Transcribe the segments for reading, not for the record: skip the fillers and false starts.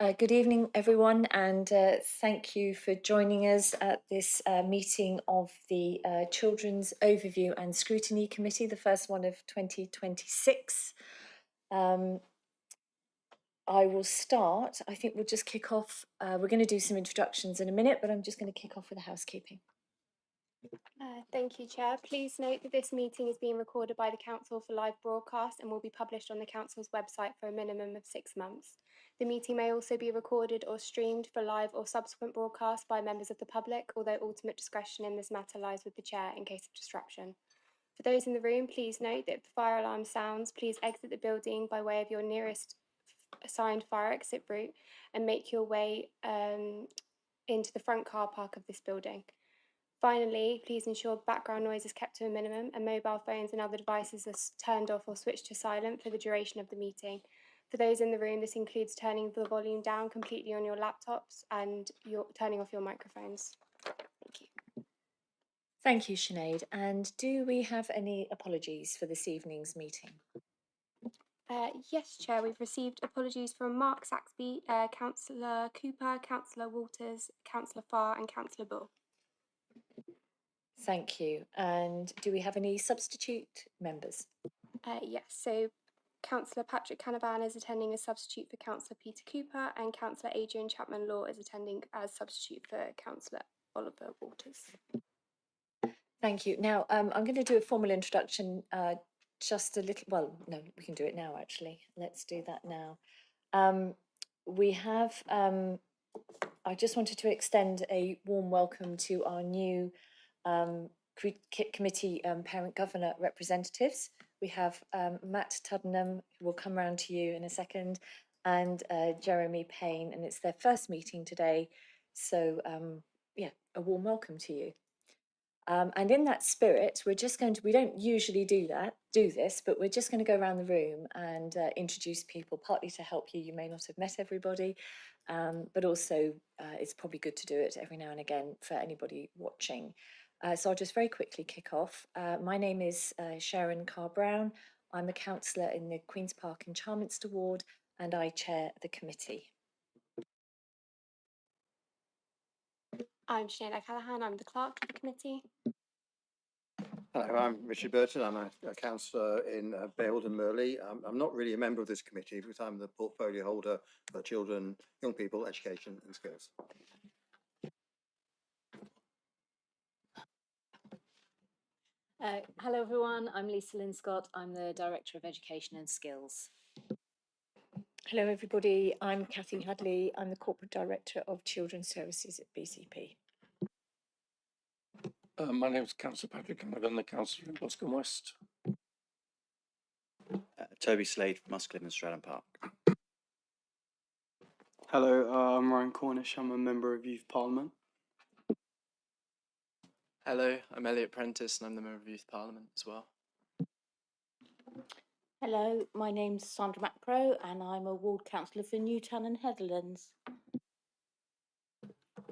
Good evening, everyone, and thank you for joining us at this meeting of the Children's Overview and Scrutiny Committee, the first one of 2026. I will start. I think we'll just kick off. We're going to do some introductions in a minute, but I'm just going to kick off with the housekeeping. Thank you, Chair. Please note that this meeting is being recorded by the Council for live broadcast and will be published on the Council's website for a minimum of 6 months. The meeting may also be recorded or streamed for live or subsequent broadcast by members of the public, although ultimate discretion in this matter lies with the Chair in case of disruption. For those in the room, please note that if the fire alarm sounds, please exit the building by way of your nearest assigned fire exit route and make your way into the front car park of this building. Finally, please ensure background noise is kept to a minimum and mobile phones and other devices are turned off or switched to silent for the duration of the meeting. For those in the room, this includes turning the volume down completely on your laptops and turning off your microphones. Thank you. Thank you, Sinead. And do we have any apologies for this evening's meeting? Yes, Chair, we've received apologies from Mark Saxby, Councillor Cooper, Councillor Walters, Councillor Farr and Councillor Bull. Thank you. And do we have any substitute members? Yes, so Councillor Patrick Canavan is attending as substitute for Councillor Peter Cooper and Councillor Adrian Chapman-Law is attending as substitute for Councillor Oliver Walters. Thank you. Now, I'm going to do a formal introduction just a little, well, no, we can do it now, actually. Let's do that now. We have, I just wanted to extend a warm welcome to our new committee parent governor representatives. We have Matt Tuddenham, who will come round to you in a second, and Jeremy Payne, and it's their first meeting today. So yeah, a warm welcome to you. And in that spirit, we're just going to, we don't usually do this, but we're just going to go around the room and introduce people, partly to help you. You may not have met everybody, but also it's probably good to do it every now and again for anybody watching. So I'll just very quickly kick off. My name is Sharon Carr-Brown. I'm a councillor in the Queen's Park and Charminster ward, and I chair the committee. I'm Sinead O'Callaghan, I'm the clerk of the committee. Hello, I'm Richard Burton. I'm a councillor in Bald and Merley. I'm not really a member of this committee because I'm the portfolio holder for children, young people, education and skills. Hello everyone, I'm Lisa Lynn Scott. I'm the Director of Education and Skills. Hello everybody, I'm Cathy Hadley. I'm the Corporate Director of Children's Services at BCP. My name is Councillor Patrick and I'm the councillor in Boscombe West. Toby Slade from Muscliffe and Stratton Park. Hello, I'm Ryan Cornish. I'm a member of Youth Parliament. Hello, I'm Elliot Prentice and I'm the member of Youth Parliament as well. Hello, my name's Sandra Macpro and I'm a ward councillor for Newtown and Heatherlands.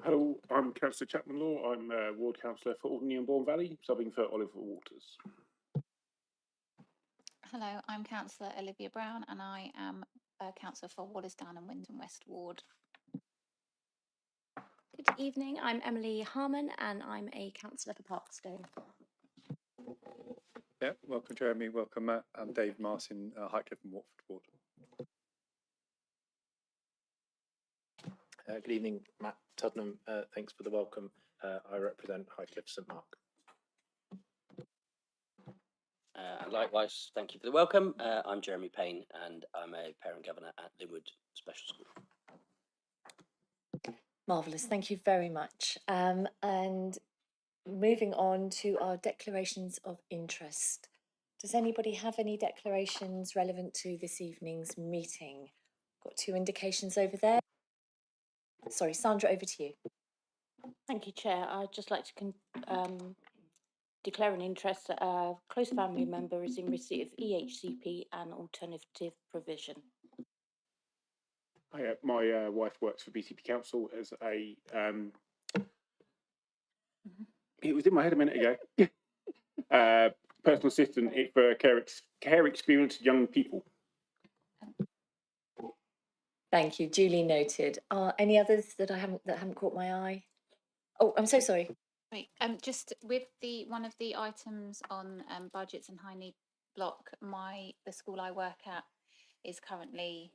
Hello, I'm Councillor Chapman Law. I'm a ward councillor for Alderney and Bourne Valley, subbing for Oliver Walters. Hello, I'm Councillor Olivia Brown and I am a councillor for Wallisdown and Wyndham West ward. Good evening, I'm Emily Harmon and I'm a councillor for Parkstone. Yeah, welcome Jeremy, welcome Matt. I'm Dave Martin, Highcliffe and Watford ward. Good evening, Matt Tuddenham. Thanks for the welcome. I represent Highcliffe St Mark. Likewise, thank you for the welcome. I'm Jeremy Payne and I'm a parent governor at Linwood Special School. Marvellous, thank you very much. And moving on to our declarations of interest. Does anybody have any declarations relevant to this evening's meeting? Got two indications over there. Sorry, Sandra, over to you. Thank you, Chair. I'd just like to declare an interest that a close family member is in receipt of EHCP and alternative provision. Hi, my wife works for BCP Council as a, it was in my head a minute ago, personal assistant for care experienced young people. Thank you, duly noted. Are any others that haven't caught my eye? Oh, I'm so sorry. Right, just with one of the items on budgets and high need block, the school I work at is currently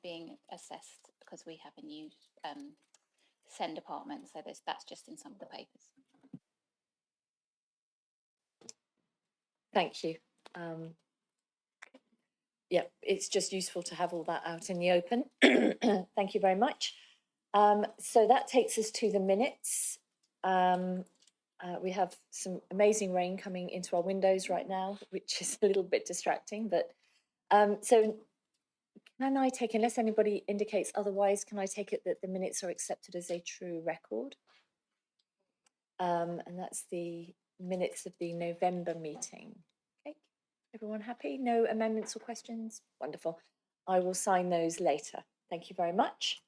being assessed because we have a new SEND department, so that's just in some of the papers. Thank you. Yeah, it's just useful to have all that out in the open. Thank you very much. So that takes us to the minutes. We have some amazing rain coming into our windows right now, which is a little bit distracting, but so can I take, unless anybody indicates otherwise, can I take it that the minutes are accepted as a true record? And that's the minutes of the November meeting. Okay, everyone happy? No amendments or questions? Wonderful. I will sign those later. Thank you very much.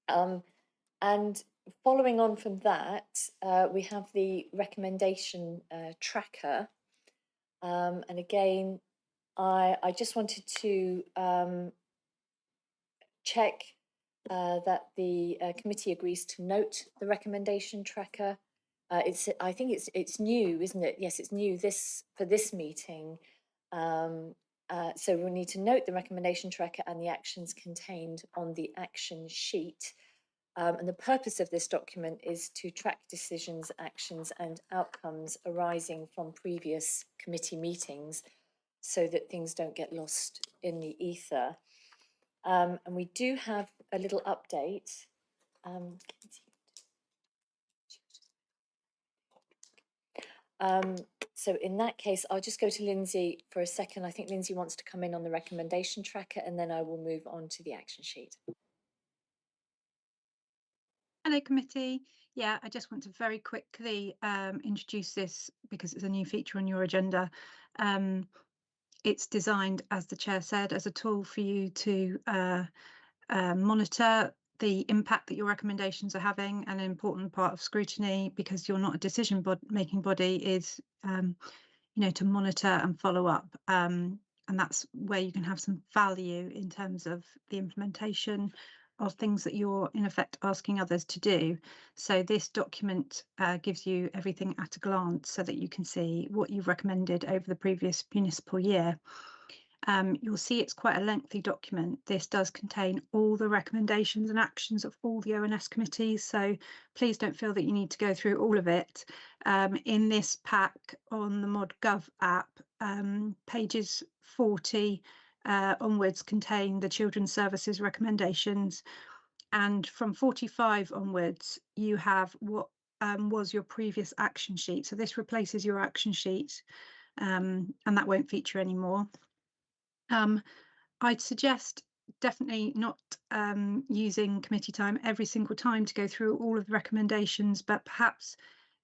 And following on from that, we have the recommendation tracker. And again, I just wanted to check that the committee agrees to note the recommendation tracker. I think it's new, isn't it? Yes, it's new for this meeting. So we'll need to note the recommendation tracker and the actions contained on the action sheet. And the purpose of this document is to track decisions, actions and outcomes arising from previous committee meetings so that things don't get lost in the ether. And we do have a little update. So in that case, I'll just go to Lindsay for a second. I think Lindsay wants to come in on the recommendation tracker and then I will move on to the action sheet. Hello committee. Yeah, I just want to very quickly introduce this because it's a new feature on your agenda. It's designed, as the chair said, as a tool for you to monitor the impact that your recommendations are having. And an important part of scrutiny, because you're not a decision-making body, is to monitor and follow up. And that's where you can have some value in terms of the implementation of things that you're in effect asking others to do. So this document gives you everything at a glance so that you can see what you've recommended over the previous municipal year. You'll see it's quite a lengthy document. This does contain all the recommendations and actions of all the ONS committees, so please don't feel that you need to go through all of it. In this pack on the ModGov app, pages 40 onwards contain the Children's Services recommendations, and from 45 onwards you have what was your previous action sheet. So this replaces your action sheet, and that won't feature anymore. I'd suggest definitely not using committee time every single time to go through all of the recommendations, but perhaps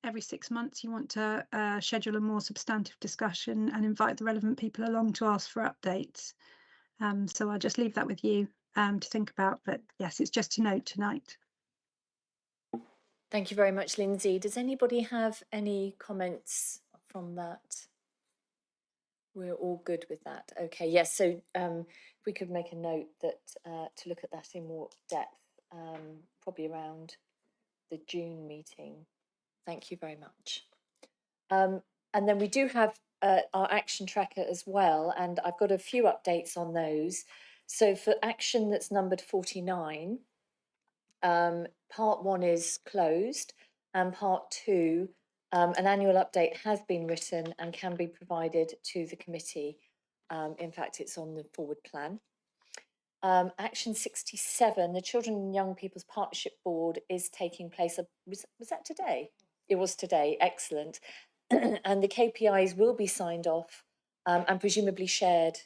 every 6 months you want to schedule a more substantive discussion and invite the relevant people along to ask for updates. So I'll just leave that with you to think about, but yes, it's just a note tonight. Thank you very much, Lindsay. Does anybody have any comments from that? We're all good with that. Okay, yes, so if we could make a note that to look at that in more depth, probably around the June meeting. Thank you very much. And then we do have our action tracker as well, and I've got a few updates on those. So for action that's numbered 49, part 1 is closed, and part 2, an annual update has been written and can be provided to the committee. In fact, it's on the forward plan. Action 67, the Children and Young People's Partnership Board is taking place. Was that today? It was today, excellent. And the KPIs will be signed off and presumably shared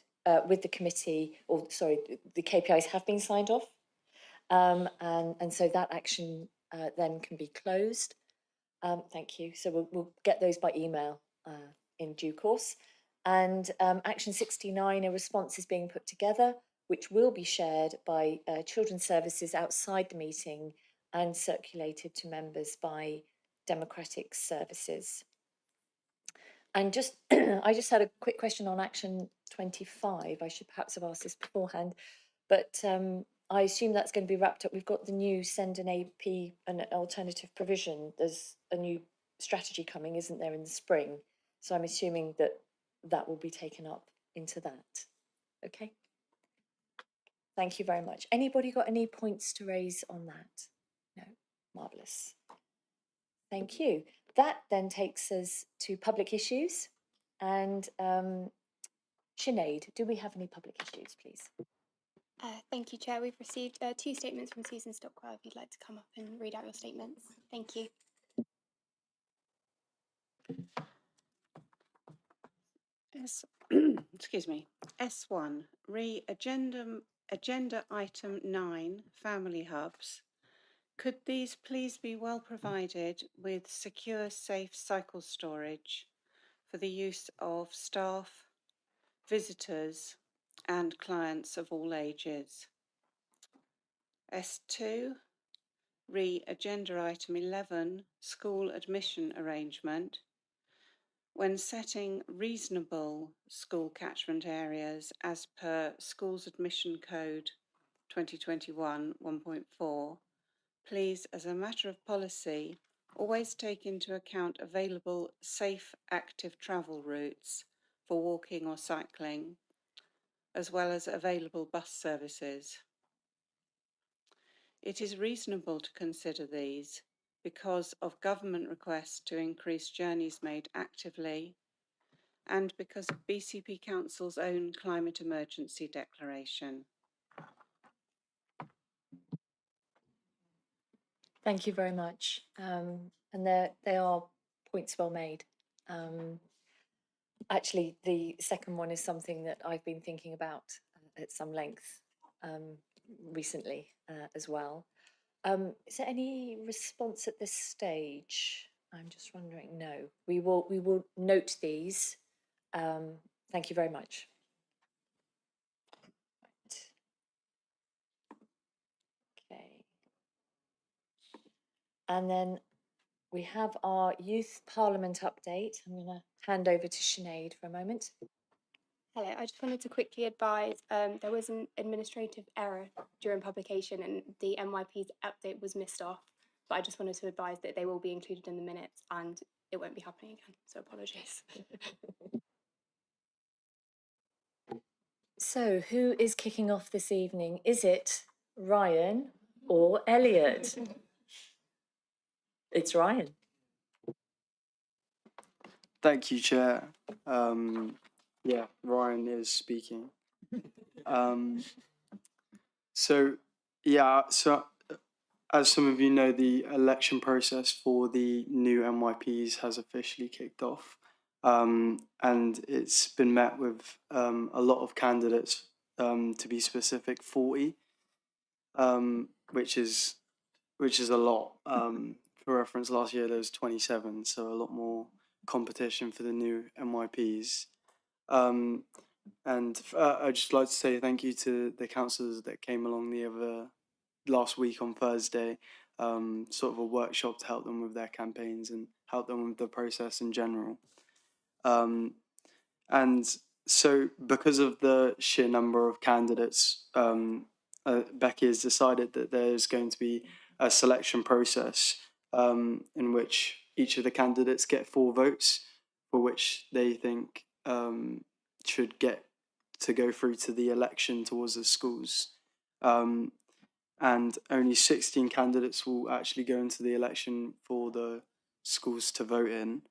with the committee, or sorry, the KPIs have been signed off. And so that action then can be closed. Thank you. So we'll get those by email in due course. And action 69, a response is being put together, which will be shared by Children's Services outside the meeting and circulated to members by Democratic Services. And just, I just had a quick question on action 25. I should perhaps have asked this beforehand, but I assume that's going to be wrapped up. We've got the new send an AP, an alternative provision. There's a new strategy coming, isn't there, in the spring? So I'm assuming that that will be taken up into that. Okay. Thank you very much. Anybody got any points to raise on that? No. Marvellous. Thank you. That then takes us to public issues. And Sinead, do we have any public issues, please? Thank you, Chair. We've received 2 statements from Susan Stockwell. If you'd like to come up and read out your statements. Thank you. Excuse me. S1, agenda item 9, family hubs. Could these please be well provided with secure, safe cycle storage for the use of staff, visitors, and clients of all ages? S2, agenda item 11, school admission arrangement. When setting reasonable school catchment areas as per Schools Admission Code 2021 1.4, please, as a matter of policy, always take into account available safe, active travel routes for walking or cycling, as well as available bus services. It is reasonable to consider these because of government requests to increase journeys made actively and because of BCP Council's own climate emergency declaration. Thank you very much. And they are points well made. Actually, the second one is something that I've been thinking about at some length recently as well. Is there any response at this stage? I'm just wondering. No, we will note these. Thank you very much. Okay. And then we have our Youth Parliament update. I'm going to hand over to Sinead for a moment. Hello, I just wanted to quickly advise there was an administrative error during publication and the MYP's update was missed off, but I just wanted to advise that they will be included in the minutes and it won't be happening again, so apologies. So who is kicking off this evening? Is it Ryan or Elliot? It's Ryan. Thank you, Chair. Yeah, Ryan is speaking. So as some of you know, the election process for the new MYPs has officially kicked off. And it's been met with a lot of candidates, to be specific, 40, which is a lot. For reference, last year there was 27, so a lot more competition for the new MYPs. And I'd just like to say thank you to the councillors that came along last week on Thursday, sort of a workshop to help them with their campaigns and help them with the process in general. And so because of the sheer number of candidates, Becky has decided that there's going to be a selection process in which each of the candidates get 4 votes, for which they think should get to go through to the election towards the schools. And only 16 candidates will actually go into the election for the schools to vote in.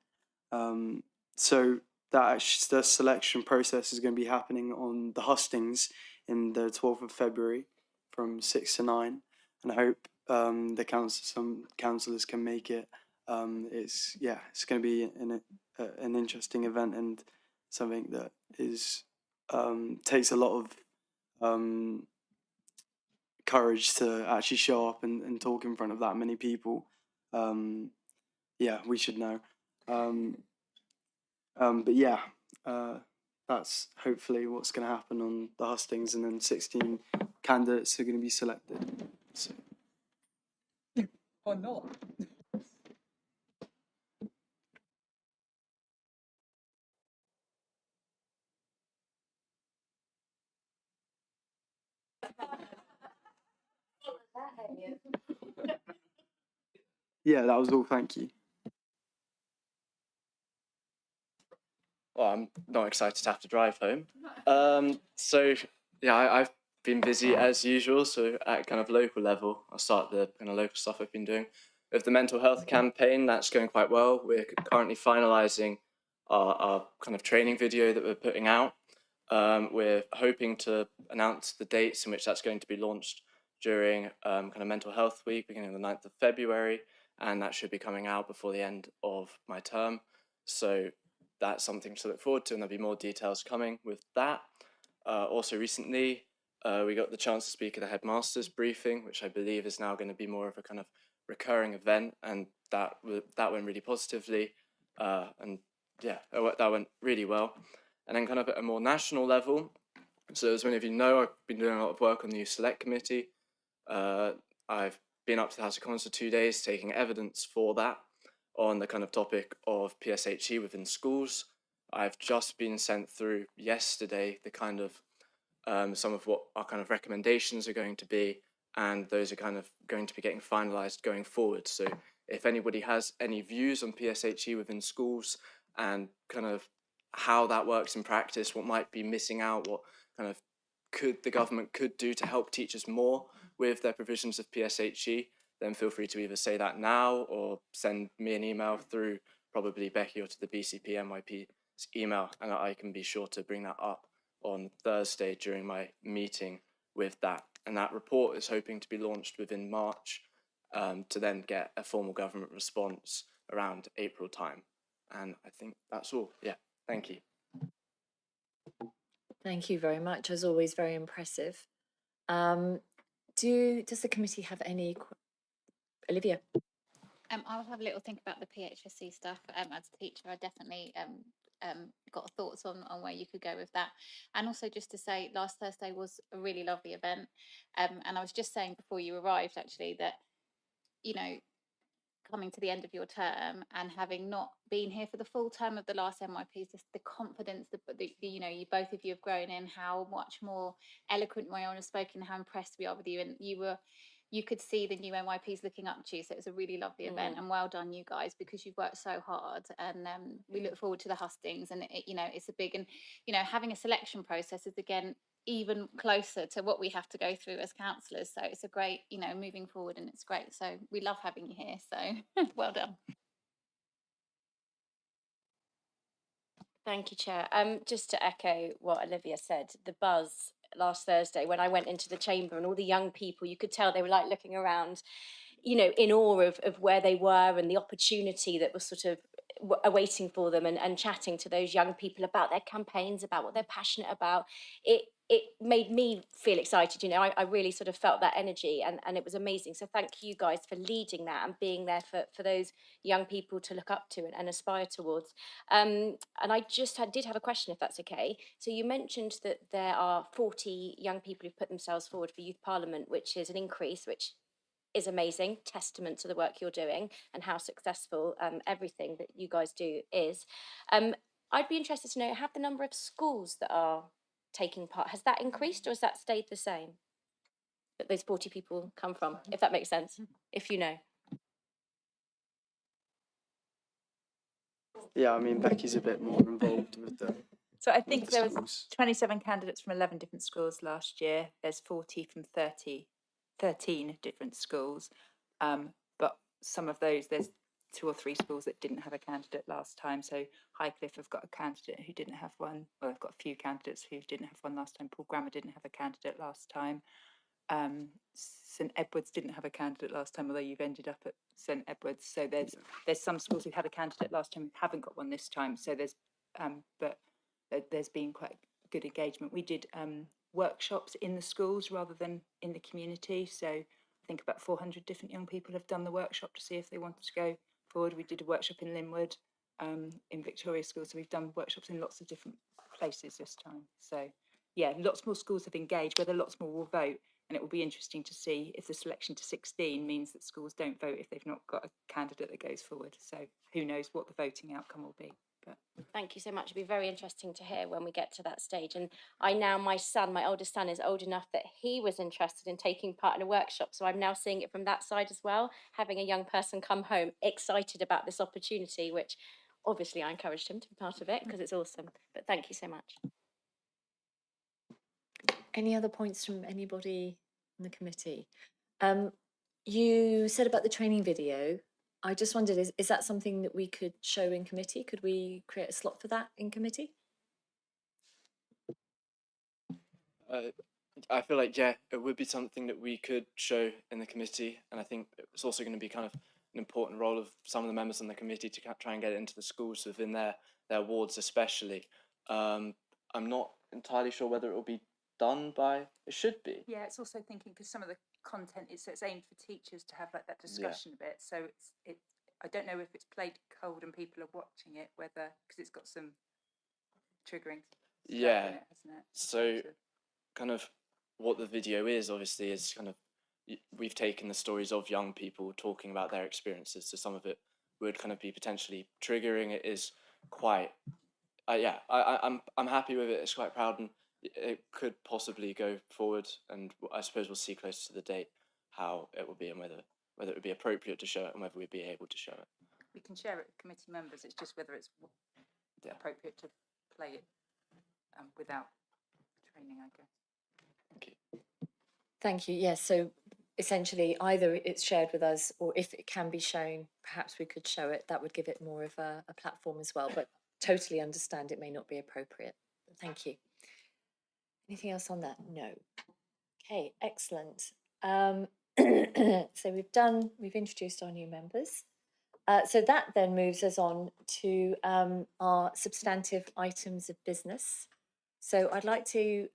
So the selection process is going to be happening on the hustings in the 12th of February from 6 to 9. And I hope some councillors can make it. It's going to be an interesting event and something that is takes a lot of courage to actually show up and talk in front of that many people. We should know. But yeah, that's hopefully what's going to happen on the hustings, and then 16 candidates are going to be selected. So. Or not. Yeah, that was all. Thank you. Well, I'm not excited to have to drive home. So yeah, I've been busy as usual. So at kind of local level, I'll start the kind of local stuff I've been doing. With the mental health campaign, that's going quite well. We're currently finalising our kind of training video that we're putting out. We're hoping to announce the dates in which that's going to be launched during kind of Mental Health Week, beginning on the 9th of February, and that should be coming out before the end of my term. So that's something to look forward to, and there'll be more details coming with that. Also recently, we got the chance to speak at the headmaster's briefing, which I believe is now going to be more of a kind of recurring event, and that went really positively, and yeah, that went really well. And then kind of at a more national level, so as many of you know, I've been doing a lot of work on the Youth Select Committee. I've been up to the House of Commons for 2 days taking evidence for that on the kind of topic of PSHE within schools. I've just been sent through yesterday the kind of some of what our kind of recommendations are going to be, and those are kind of going to be getting finalised going forward. So if anybody has any views on PSHE within schools and kind of how that works in practice, what might be missing out, what kind of the government could do to help teachers more with their provisions of PSHE, then feel free to either say that now or send me an email through probably Becky or to the BCP NYP's email, and I can be sure to bring that up on Thursday during my meeting with that. And that report is hoping to be launched within March, to then get a formal government response around April time. And I think that's all. Yeah, thank you. Thank you very much. As always, very impressive. Does the committee have any? Olivia? I'll have a little think about the PHSC stuff. As a teacher, I definitely got thoughts on where you could go with that. And also just to say, last Thursday was a really lovely event. And I was just saying before you arrived, actually, that, you know, coming to the end of your term and having not been here for the full term of the last MYPs, just the confidence that you know, you both of you have grown in, how much more eloquent Moyana has spoken, how impressed we are with you, and you could see the new MYPs looking up to you. So it was a really lovely event, and well done you guys, because you've worked so hard. And we look forward to the hustings, and you know, it's a big, and you know, having a selection process is again even closer to what we have to go through as councillors. So it's a great, you know, moving forward, and it's great. So we love having you here. So well done. Thank you, Chair. Just to echo what Olivia said, the buzz last Thursday when I went into the chamber and all the young people, you could tell they were like looking around, you know, in awe of where they were and the opportunity that was sort of awaiting for them, and chatting to those young people about their campaigns, about what they're passionate about. It made me feel excited, you know. I really sort of felt that energy, and it was amazing. So thank you guys for leading that and being there for those young people to look up to and aspire towards. And I just did have a question, if that's okay. So you mentioned that there are 40 young people who've put themselves forward for Youth Parliament, which is an increase, which is amazing, testament to the work you're doing and how successful everything that you guys do is. I'd be interested to know, have the number of schools that are taking part, has that increased or has that stayed the same? That those 40 people come from, if that makes sense, if you know. Yeah, I mean, Becky's a bit more involved with the. So I think there was schools. 27 candidates from 11 different schools last year. There's 40 from 13 different schools. But some of those, there's 2 or 3 schools that didn't have a candidate last time. So Highcliffe have got a candidate who didn't have one. Well, they've got a few candidates who didn't have one last time. Paul Grammar didn't have a candidate last time. St Edward's didn't have a candidate last time, although you've ended up at St Edward's. So there's some schools who had a candidate last time who haven't got one this time. So there's been quite good engagement. We did workshops in the schools rather than in the community. So I think about 400 different young people have done the workshop to see if they wanted to go forward. We did a workshop in Linwood, in Victoria School. So we've done workshops in lots of different places this time. So yeah, lots more schools have engaged, whether lots more will vote. And it will be interesting to see if the selection to 16 means that schools don't vote if they've not got a candidate that goes forward. So who knows what the voting outcome will be. But Thank you so much. It'll be very interesting to hear when we get to that stage. And I now, my oldest son is old enough that he was interested in taking part in a workshop. So I'm now seeing it from that side as well, having a young person come home excited about this opportunity, which obviously I encouraged him to be part of it because it's awesome. But thank you so much. Any other points from anybody on the committee? You said about the training video. I just wondered, is that something that we could show in committee? Could we create a slot for that in committee? I feel like, yeah, it would be something that we could show in the committee, and I think it's also going to be kind of an important role of some of the members on the committee to try and get it into the schools within their wards especially. I'm not entirely sure whether it will be done by, it should be. yeah, it's also thinking because some of the content it's aimed for teachers to have like that discussion a bit. So I don't know if it's played cold and people are watching it, whether because it's got some triggering stuff Yeah, in it, hasn't it? so kind of what the video is obviously is kind of, we've taken the stories of young people talking about their experiences, so some of it would kind of be potentially triggering. It is quite, yeah, I'm happy with it. It's quite proud, and it could possibly go forward, and I suppose we'll see closer to the date how it will be and whether it would be appropriate to show it and whether we'd be able to show it. We can share it with committee members. It's just whether it's appropriate to play it without training, I guess. Thank you. Thank you. Yes. So essentially, either it's shared with us, or if it can be shown, perhaps we could show it. That would give it more of a platform as well. But totally understand it may not be appropriate. But thank you. Anything else on that? No. Okay. Excellent. So we've introduced our new members. So that then moves us on to our substantive items of business. So I'd like to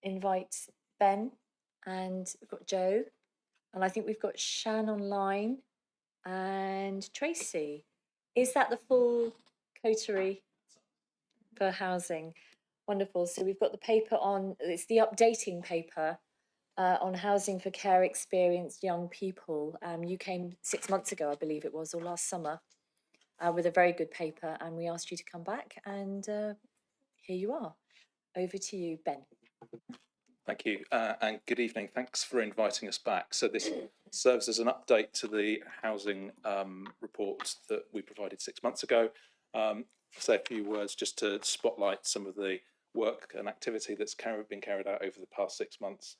invite Ben, and we've got Joe, and I think we've got Shan online, and Tracy. Is that the full coterie for housing? Wonderful. So we've got the paper on, it's the updating paper on housing for care experienced young people. You came 6 months ago, I believe it was, or last summer, with a very good paper, and we asked you to come back, and here you are. Over to you, Ben. Thank you, and good evening. Thanks for inviting us back. So this serves as an update to the housing report that we provided 6 months ago. Say a few words just to spotlight some of the work and activity that's been carried out over the past 6 months.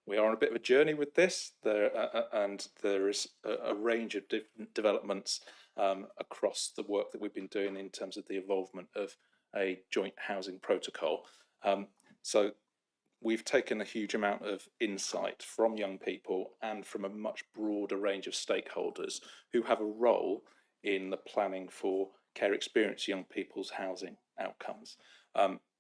We are on a bit of a journey with this, and there is a range of different developments across the work that we've been doing in terms of the involvement of a joint housing protocol. So we've taken a huge amount of insight from young people and from a much broader range of stakeholders who have a role in the planning for care experienced young people's housing outcomes.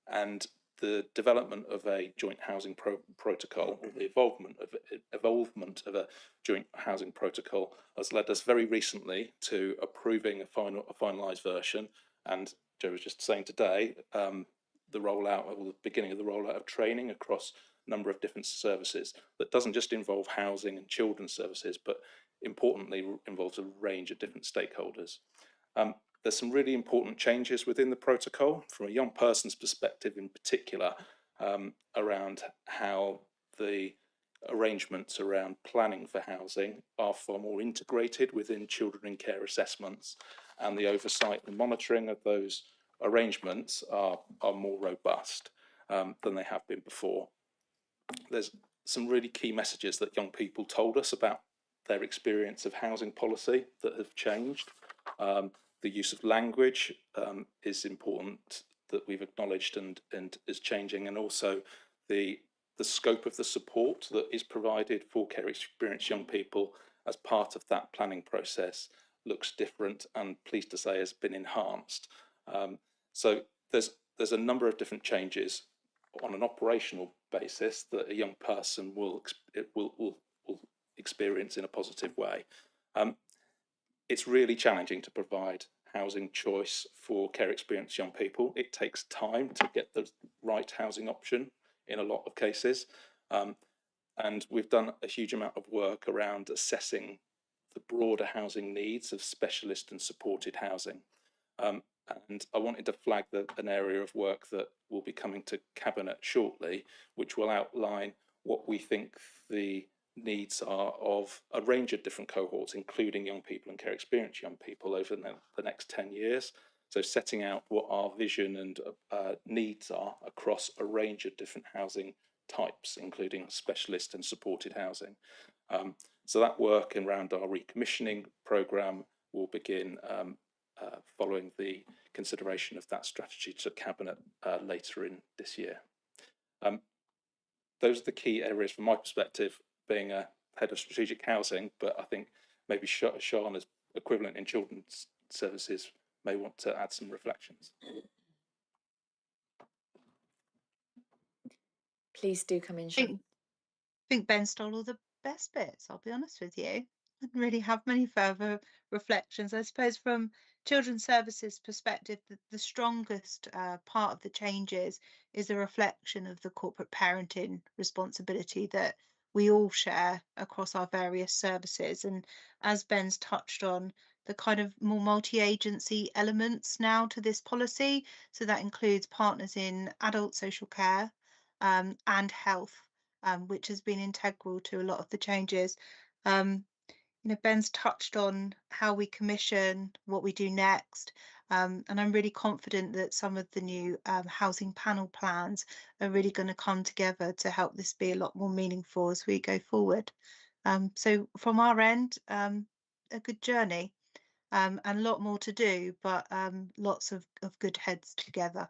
And the development of a joint housing protocol, or the evolvement of a joint housing protocol, has led us very recently to approving a finalised version. And Joe was just saying today, the rollout, or the beginning of the rollout of training across a number of different services that doesn't just involve housing and children's services, but importantly involves a range of different stakeholders. There's some really important changes within the protocol from a young person's perspective in particular, around how the arrangements around planning for housing are far more integrated within children in care assessments, and the oversight and monitoring of those arrangements are more robust than they have been before. There's some really key messages that young people told us about their experience of housing policy that have changed. The use of language is important, that we've acknowledged and is changing, and also the scope of the support that is provided for care experienced young people as part of that planning process looks different, and pleased to say has been enhanced. So there's a number of different changes on an operational basis that a young person will experience in a positive way. It's really challenging to provide housing choice for care experienced young people. It takes time to get the right housing option in a lot of cases. And we've done a huge amount of work around assessing the broader housing needs of specialist and supported housing. And I wanted to flag an area of work that will be coming to Cabinet shortly, which will outline what we think the needs are of a range of different cohorts, including young people and care experienced young people over the next 10 years. So setting out what our vision and needs are across a range of different housing types, including specialist and supported housing. So that work around our recommissioning programme will begin following the consideration of that strategy to Cabinet later in this year. Those are the key areas from my perspective, being a head of strategic housing, but I think maybe Sean, as equivalent in children's services, may want to add some reflections. Please do come in, Sean. I think Ben stole all the best bits, I'll be honest with you. I didn't really have many further reflections. I suppose from children's services perspective, the strongest part of the changes is a reflection of the corporate parenting responsibility that we all share across our various services. And as Ben's touched on, the kind of more multi-agency elements now to this policy. So that includes partners in adult social care and health, which has been integral to a lot of the changes. Ben's touched on how we commission, what we do next, and I'm really confident that some of the new housing panel plans are really going to come together to help this be a lot more meaningful as we go forward. So from our end, a good journey and a lot more to do, but lots of good heads together.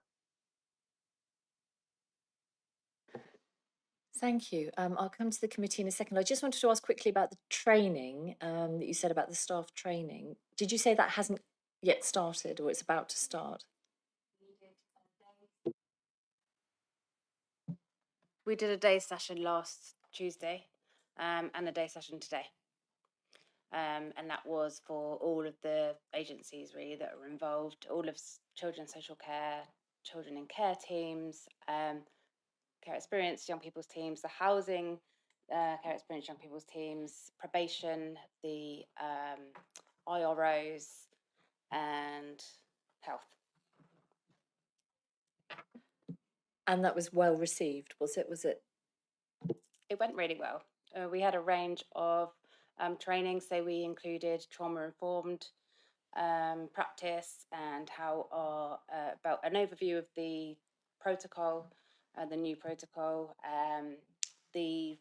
Thank you. I'll come to the committee in a second. I just wanted to ask quickly about the training that you said about the staff training. Did you say that hasn't yet started or it's about to start? We did a day session last Tuesday and a day session today. And that was for all of the agencies really that are involved, all of children's social care, children in care teams, care experienced young people's teams, the housing care experienced young people's teams, probation, the IROs, and health. And that was well received, was it? It went really well. We had a range of training, so we included trauma-informed practice and how about an overview of the protocol, the new protocol, the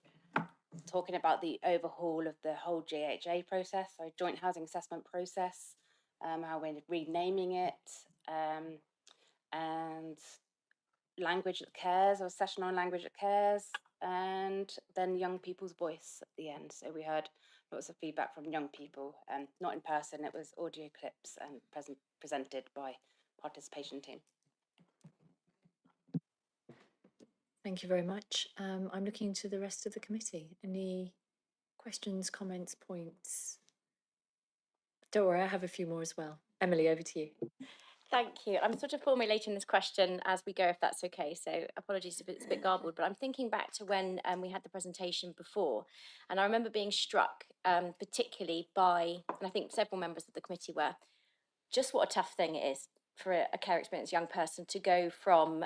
talking about the overhaul of the whole JHA process, so joint housing assessment process, how we're renaming it, and language that cares, or session on language that cares, and then young people's voice at the end. So we heard lots of feedback from young people, not in person, it was audio clips and presented by participation team. Thank you very much. I'm looking to the rest of the committee. Any questions, comments, points? Don't worry, I have a few more as well. Emily, over to you. Thank you. I'm sort of formulating this question as we go, if that's okay. So apologies if it's a bit garbled, but I'm thinking back to when we had the presentation before. And I remember being struck particularly by, and I think several members of the committee were, just what a tough thing it is for a care experienced young person to go from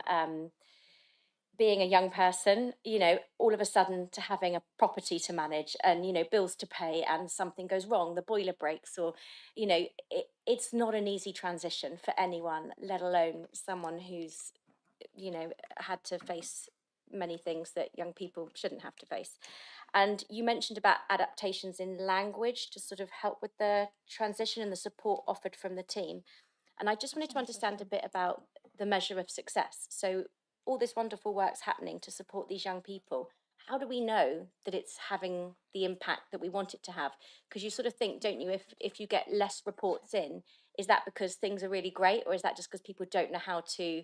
being a young person, all of a sudden to having a property to manage and, bills to pay, and something goes wrong, the boiler breaks, or, it's not an easy transition for anyone, let alone someone who's, had to face many things that young people shouldn't have to face. And you mentioned about adaptations in language to sort of help with the transition and the support offered from the team. And I just wanted to understand a bit about the measure of success. So all this wonderful work's happening to support these young people. How do we know that it's having the impact that we want it to have? Because you sort of think, don't you, if you get less reports in, is that because things are really great, or is that just because people don't know how to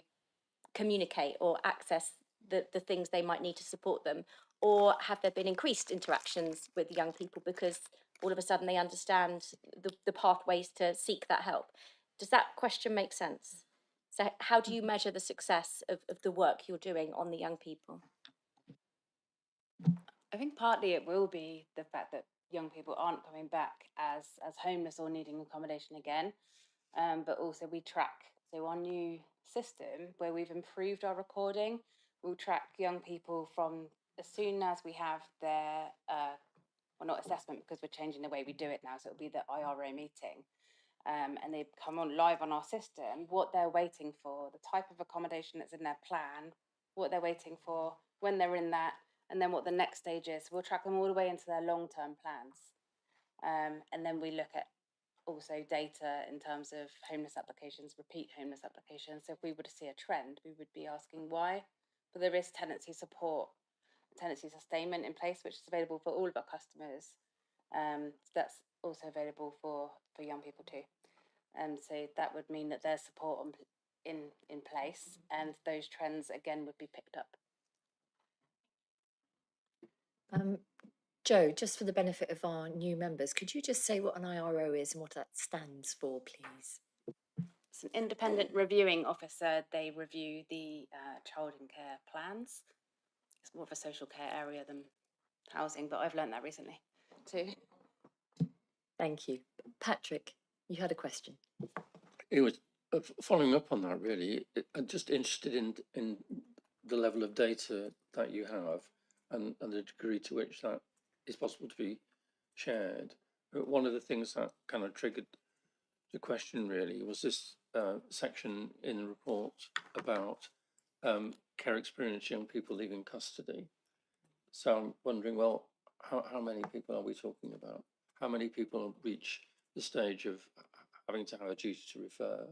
communicate or access the things they might need to support them? Or have there been increased interactions with young people because all of a sudden they understand the pathways to seek that help? Does that question make sense? So how do you measure the success of the work you're doing on the young people? I think partly it will be the fact that young people aren't coming back as homeless or needing accommodation again, but also we track So our new system, where we've improved our recording, will track young people from as soon as we have their, well, not assessment because we're changing the way we do it now, so it'll be the IRO meeting. And they come on live on our system, what they're waiting for, the type of accommodation that's in their plan, what they're waiting for, when they're in that, and then what the next stage is. We'll track them all the way into their long-term plans. And then we look at also data in terms of homeless applications, repeat homeless applications. So if we were to see a trend, we would be asking why. But there is tenancy support, tenancy sustainment in place, which is available for all of our customers. That's also available for young people too. So that would mean that there's support in place, and those trends again would be picked up. Joe, just for the benefit of our new members, could you just say what an IRO is and what that stands for, please? It's an independent reviewing officer. They review the child and care plans. It's more of a social care area than housing, but I've learned that recently too. Thank you. Patrick, you had a question. It was following up on that, really. I'm just interested in the level of data that you have and the degree to which that is possible to be shared. One of the things that kind of triggered the question really was this section in the report about care experienced young people leaving custody. So I'm wondering, well, how many people are we talking about? How many people reach the stage of having to have a duty to refer?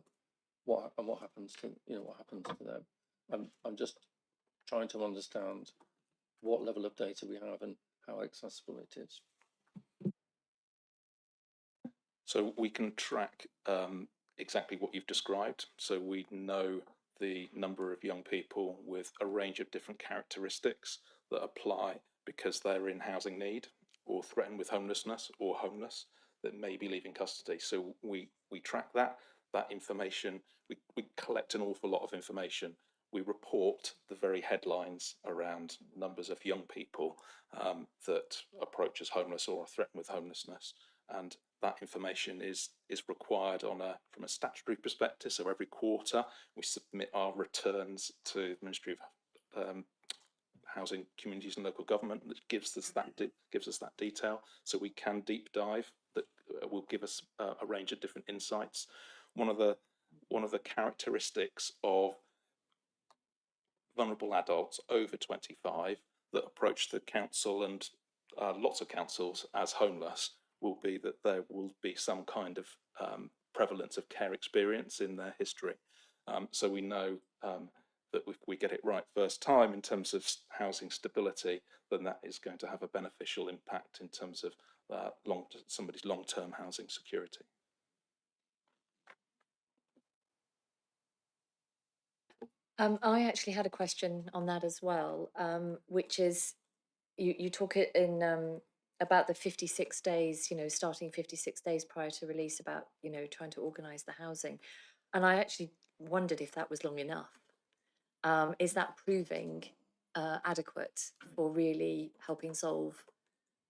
What happens to what happens to them? I'm just trying to understand what level of data we have and how accessible it is. So we can track exactly what you've described. So we know the number of young people with a range of different characteristics that apply because they're in housing need or threatened with homelessness or homeless that may be leaving custody. So we track that information. We collect an awful lot of information. We report the very headlines around numbers of young people that approach as homeless or are threatened with homelessness. And that information is required from a statutory perspective. So every quarter we submit our returns to the Ministry of Housing, Communities and Local Government that gives us that detail. So we can deep dive that will give us a range of different insights. One of the characteristics of vulnerable adults over 25 that approach the council and lots of councils as homeless will be that there will be some kind of prevalence of care experience in their history. So we know that if we get it right first time in terms of housing stability, then that is going to have a beneficial impact in terms of somebody's long-term housing security. I actually had a question on that as well, which is you talk it in about the 56 days, starting 56 days prior to release about, trying to organise the housing. And I actually wondered if that was long enough. Is that proving adequate for really helping solve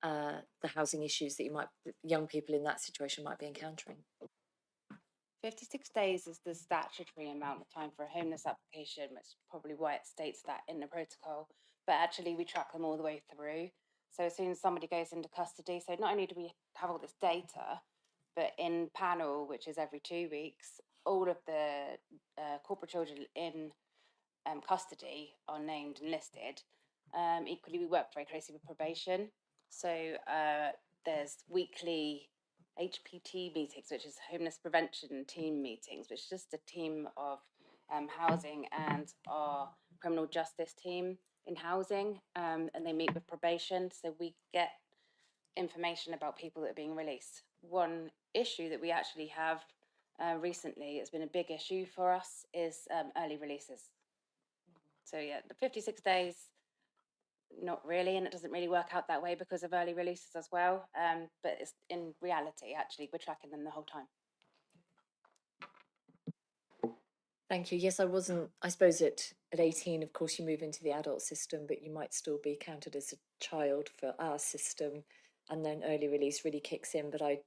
the housing issues that young people in that situation might be encountering? 56 days is the statutory amount of time for a homeless application, which is probably why it states that in the protocol. But actually, we track them all the way through. So as soon as somebody goes into custody, so not only do we have all this data, but in panel, which is every 2 weeks, all of the corporate children in custody are named and listed. Equally, we work very closely with probation. So there's weekly HPT meetings, which is homeless prevention team meetings, which is just a team of housing and our criminal justice team in housing, and they meet with probation. So we get information about people that are being released. One issue that we actually have recently, it's been a big issue for us, is early releases. So yeah, the 56 days, not really, and it doesn't really work out that way because of early releases as well. But it's in reality, actually, we're tracking them the whole time. Thank you. Yes, I suppose at 18, of course, you move into the adult system, but you might still be counted as a child for our system, and then early release really kicks in. But I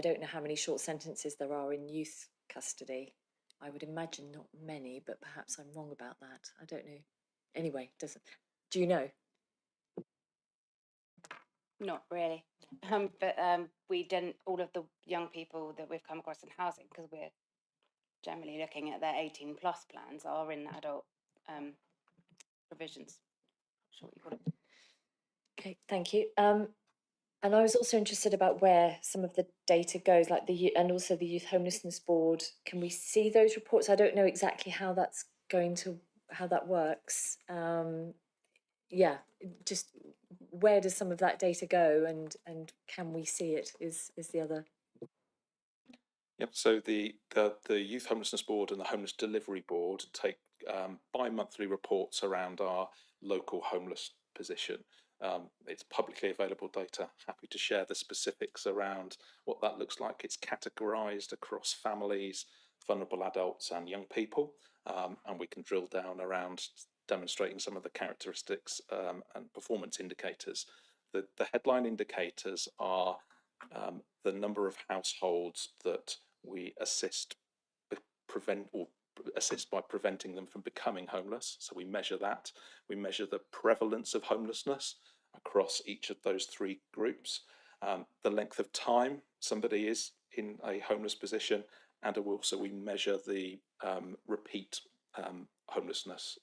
don't know how many short sentences there are in youth custody. I would imagine not many, but perhaps I'm wrong about that. I don't know. Anyway, do you know? Not really. But we didn't, all of the young people that we've come across in housing, because we're generally looking at their 18 plus plans, are in adult provisions. Not sure what you call it. Okay, thank you. And I was also interested about where some of the data goes, like and also the Youth Homelessness Board. Can we see those reports? I don't know exactly how that's how that works. Yeah, just where does some of that data go, and can we see it? Is the other. Yep. So the Youth Homelessness Board and the Homeless Delivery Board take bi-monthly reports around our local homeless position. It's publicly available data. Happy to share the specifics around what that looks like. It's categorised across families, vulnerable adults, and young people, and we can drill down around demonstrating some of the characteristics and performance indicators. The headline indicators are the number of households that we assist by preventing them from becoming homeless. So we measure that. We measure the prevalence of homelessness across each of those three groups, the length of time somebody is in a homeless position, and also we measure the repeat homelessness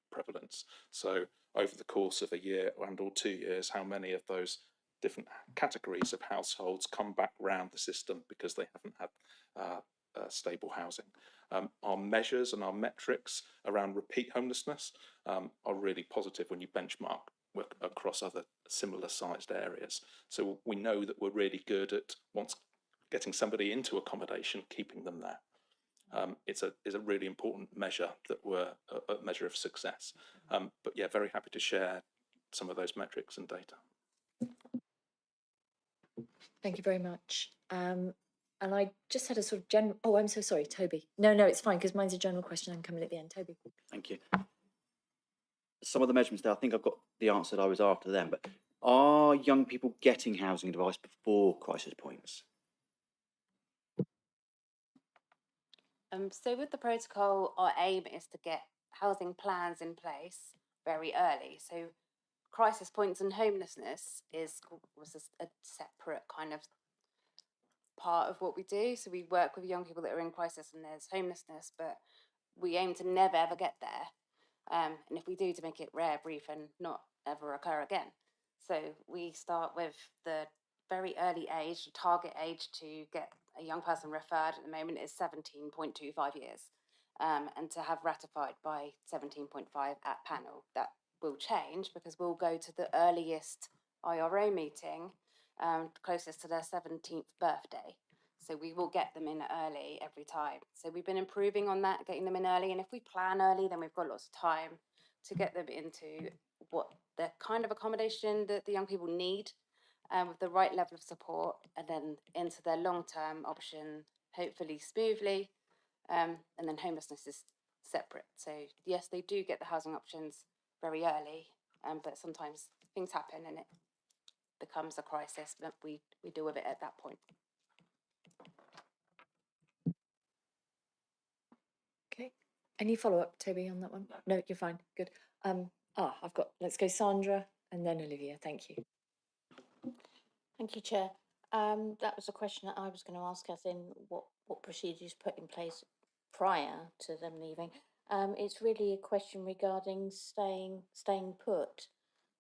prevalence. So over the course of a year and or 2 years, how many of those different categories of households come back round the system because they haven't had stable housing. Our measures and our metrics around repeat homelessness are really positive when you benchmark across other similar sized areas. So we know that we're really good at, once getting somebody into accommodation, keeping them there. It's a really important measure that we're a measure of success. But yeah, very happy to share some of those metrics and data. Thank you very much. And I just had a sort of general. Oh, I'm so sorry, Toby. No, it's fine because mine's a general question. I'm coming at the end, Toby. Thank you. Some of the measurements there, I think I've got the answer that I was after them, but are young people getting housing advice before crisis points? So with the protocol, our aim is to get housing plans in place very early. So crisis points and homelessness was a separate kind of part of what we do. So we work with young people that are in crisis and there's homelessness, but we aim to never ever get there. And if we do, to make it rare, brief, and not ever occur again. So we start with the very early age, the target age to get a young person referred at the moment is 17.25 years. And to have ratified by 17.5 at panel. That will change because we'll go to the earliest IRO meeting closest to their 17th birthday. So we will get them in early every time. So we've been improving on that, getting them in early. And if we plan early, then we've got lots of time to get them into what the kind of accommodation that the young people need with the right level of support, and then into their long-term option, hopefully smoothly. And then homelessness is separate. So yes, they do get the housing options very early, but sometimes things happen and it becomes a crisis, but we deal with it at that point. Okay. Any follow-up, Toby, on that one? No, you're fine. Good. Let's go Sandra and then Olivia. Thank you. Thank you, Chair. That was a question that I was going to ask, as in what procedures put in place prior to them leaving. It's really a question regarding staying put.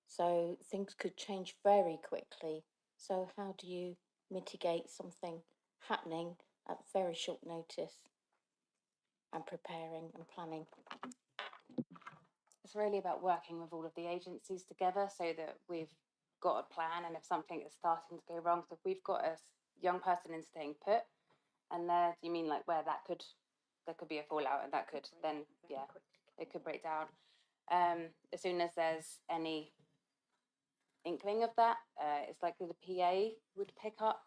So things could change very quickly. So how do you mitigate something happening at very short notice and preparing and planning? It's really about working with all of the agencies together so that we've got a plan, and if something is starting to go wrong, so if we've got a young person in staying put, and there, do you mean like where there could be a fallout, and that could then, yeah, it could break down. As soon as there's any inkling of that, it's likely the PA would pick up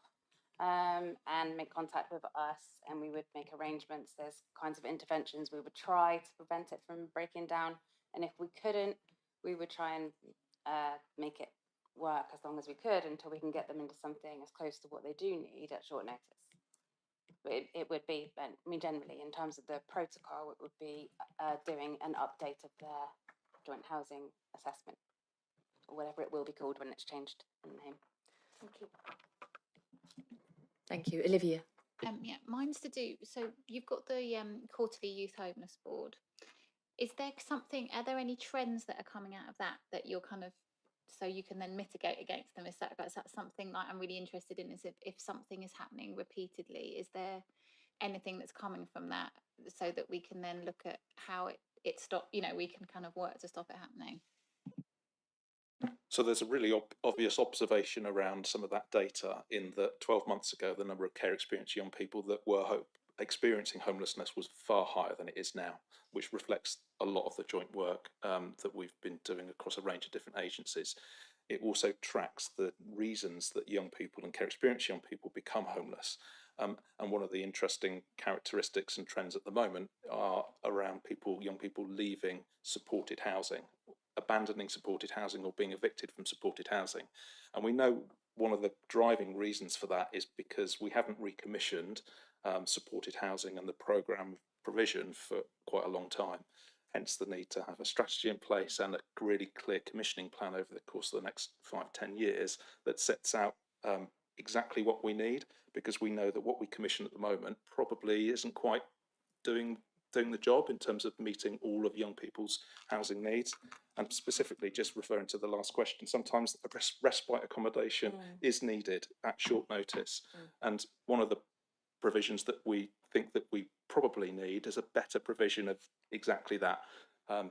and make contact with us, and we would make arrangements. There's kinds of interventions we would try to prevent it from breaking down, and if we couldn't, we would try and make it work as long as we could until we can get them into something as close to what they do need at short notice. it would be, I mean, generally in terms of the protocol, it would be doing an update of their joint housing assessment, or whatever it will be called when it's changed in name. Thank you. Thank you. Olivia. Yeah, mine's to do. So you've got the quarterly youth homeless board. Is there something? Are there any trends that are coming out of that you're kind of, so you can then mitigate against them? Is that something like I'm really interested in? Is if something is happening repeatedly, is there anything that's coming from that so that we can then look at how it stop? You know, we can kind of work to stop it happening. So there's a really obvious observation around some of that data in that 12 months ago, the number of care experienced young people that were experiencing homelessness was far higher than it is now, which reflects a lot of the joint work that we've been doing across a range of different agencies. It also tracks the reasons that young people and care experienced young people become homeless. And one of the interesting characteristics and trends at the moment are around young people leaving supported housing, abandoning supported housing or being evicted from supported housing. And we know one of the driving reasons for that is because we haven't recommissioned supported housing and the programme provision for quite a long time. Hence the need to have a strategy in place and a really clear commissioning plan over the course of the next 5-10 years that sets out exactly what we need, because we know that what we commission at the moment probably isn't quite doing the job in terms of meeting all of young people's housing needs. And specifically, just referring to the last question, sometimes a respite accommodation is needed at short notice. And one of the provisions that we think that we probably need is a better provision of exactly that.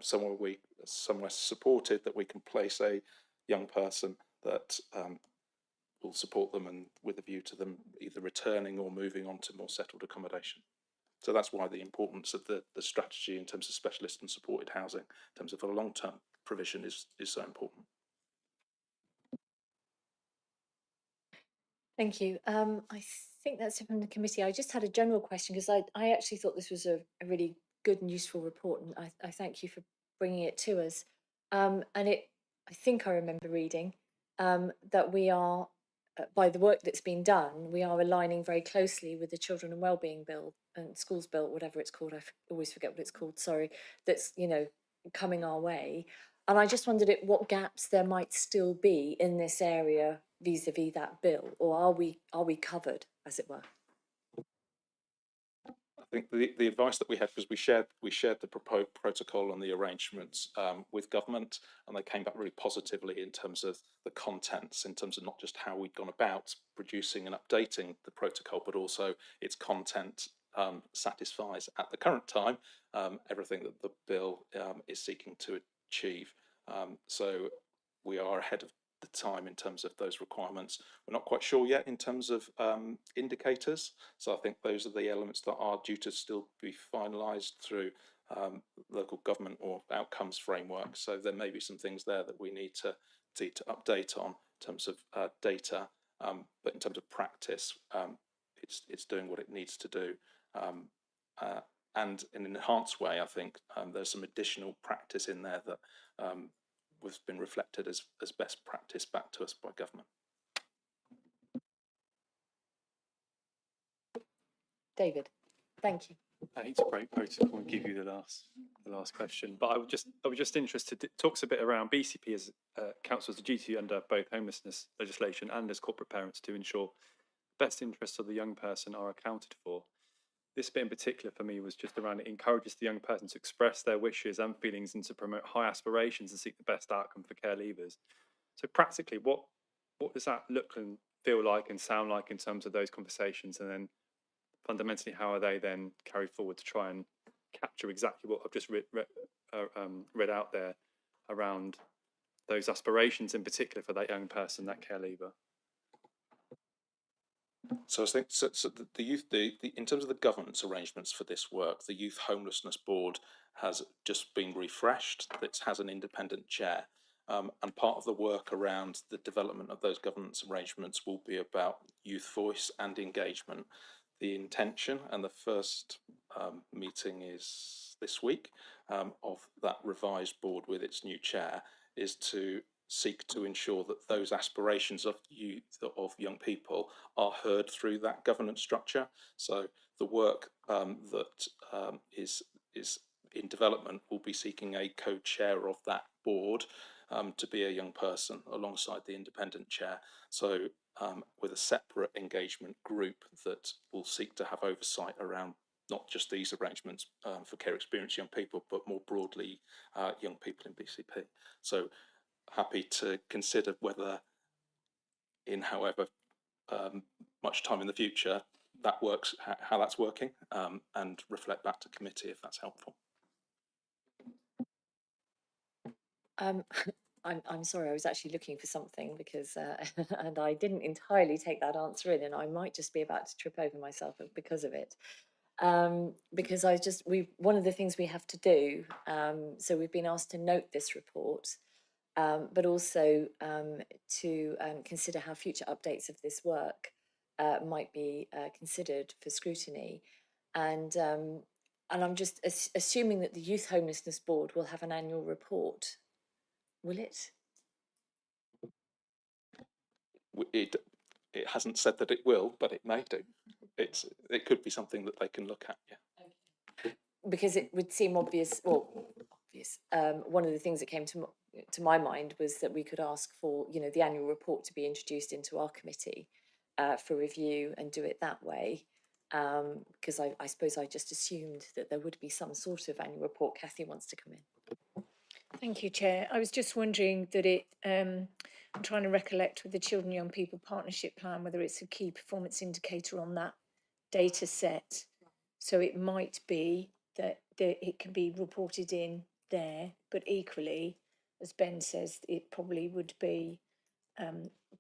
Somewhere supported, that we can place a young person that will support them and with a view to them either returning or moving on to more settled accommodation. So that's why the importance of the strategy in terms of specialist and supported housing, in terms of a long-term provision, is so important. Thank you. I think that's it from the committee. I just had a general question because I actually thought this was a really good and useful report, and I thank you for bringing it to us. And I think I remember reading that we are, by the work that's been done, we are aligning very closely with the Children and Wellbeing Bill and Schools Bill, whatever it's called. Always forget what it's called. Sorry, that's coming our way. And I just wondered what gaps there might still be in this area vis-a-vis that bill, or are we covered, as it were? I think the advice that we had, because we shared the proposed protocol and the arrangements with government, and they came back really positively in terms of the contents, in terms of not just how we'd gone about producing and updating the protocol, but also its content satisfies at the current time everything that the bill is seeking to achieve. So we are ahead of the time in terms of those requirements. We're not quite sure yet in terms of indicators, so I think those are the elements that are due to still be finalised through local government or outcomes framework. So there may be some things there that we need to update on in terms of data, but in terms of practice, it's doing what it needs to do. And in an enhanced way, I think there's some additional practice in there that has been reflected as best practice back to us by government. David, thank you. I hate to break protocol and give you the last question, but I was just interested. It talks a bit around BCP as council's duty under both homelessness legislation and as corporate parents to ensure the best interests of the young person are accounted for. This bit in particular for me was just around it encourages the young person to express their wishes and feelings and to promote high aspirations and seek the best outcome for care leavers. So practically, what does that look and feel like and sound like in terms of those conversations, and then fundamentally how are they then carried forward to try and capture exactly what I've just read out there around those aspirations in particular for that young person, that care leaver? So I think the youth, in terms of the governance arrangements for this work, the Youth Homelessness Board has just been refreshed. It has an independent chair, and part of the work around the development of those governance arrangements will be about youth voice and engagement. The intention, and the first meeting is this week, of that revised board with its new chair, is to seek to ensure that those aspirations of youth, of young people, are heard through that governance structure. So the work that is in development will be seeking a co-chair of that board to be a young person alongside the independent chair. So with a separate engagement group that will seek to have oversight around not just these arrangements for care experienced young people, but more broadly young people in BCP. So happy to consider whether in however much time in the future that works, how that's working, and reflect back to committee if that's helpful. I'm sorry, I was actually looking for something because, and I didn't entirely take that answer in, and I might just be about to trip over myself because of it. Because one of the things we have to do, so we've been asked to note this report, but also to consider how future updates of this work might be considered for scrutiny. And I'm just assuming that the Youth Homelessness Board will have an annual report. Will it? It hasn't said that it will, but it may do. It could be something that they can look at. Yeah. Because it would seem obvious. Well, obvious. One of the things that came to my mind was that we could ask for, the annual report to be introduced into our committee for review and do it that way. Because I suppose I just assumed that there would be some sort of annual report. Kathy wants to come in. Thank you, Chair. I was just wondering that I'm trying to recollect with the Children and Young People Partnership Plan, whether it's a key performance indicator on that data set. So it might be that it can be reported in there, but equally, as Ben says, it probably would be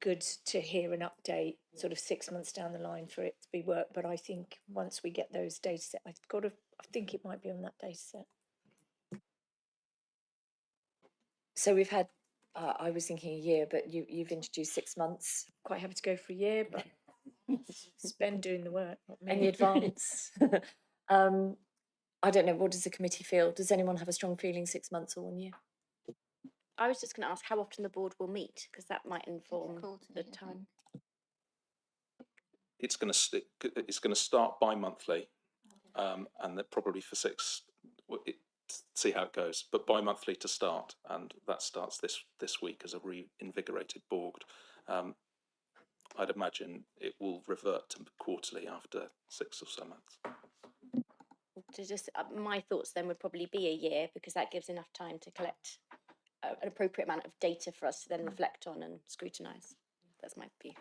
good to hear an update sort of 6 months down the line for it to be worked. But I think once we get those data set, I think it might be on that data set. So we've had, I was thinking a year, but you've introduced 6 months. Quite happy to go for a year, but it's Ben doing the work, not me. Any advance? I don't know, what does the committee feel? Does anyone have a strong feeling 6 months or 1 year? I was just going to ask how often the board will meet, because that might inform the time. It's going to start bi-monthly, and then probably for see how it goes, but bi-monthly to start, and that starts this week as a reinvigorated board. I'd imagine it will revert to quarterly after 6 or so months. My thoughts then would probably be a year, because that gives enough time to collect an appropriate amount of data for us to then reflect on and scrutinise. That's my view.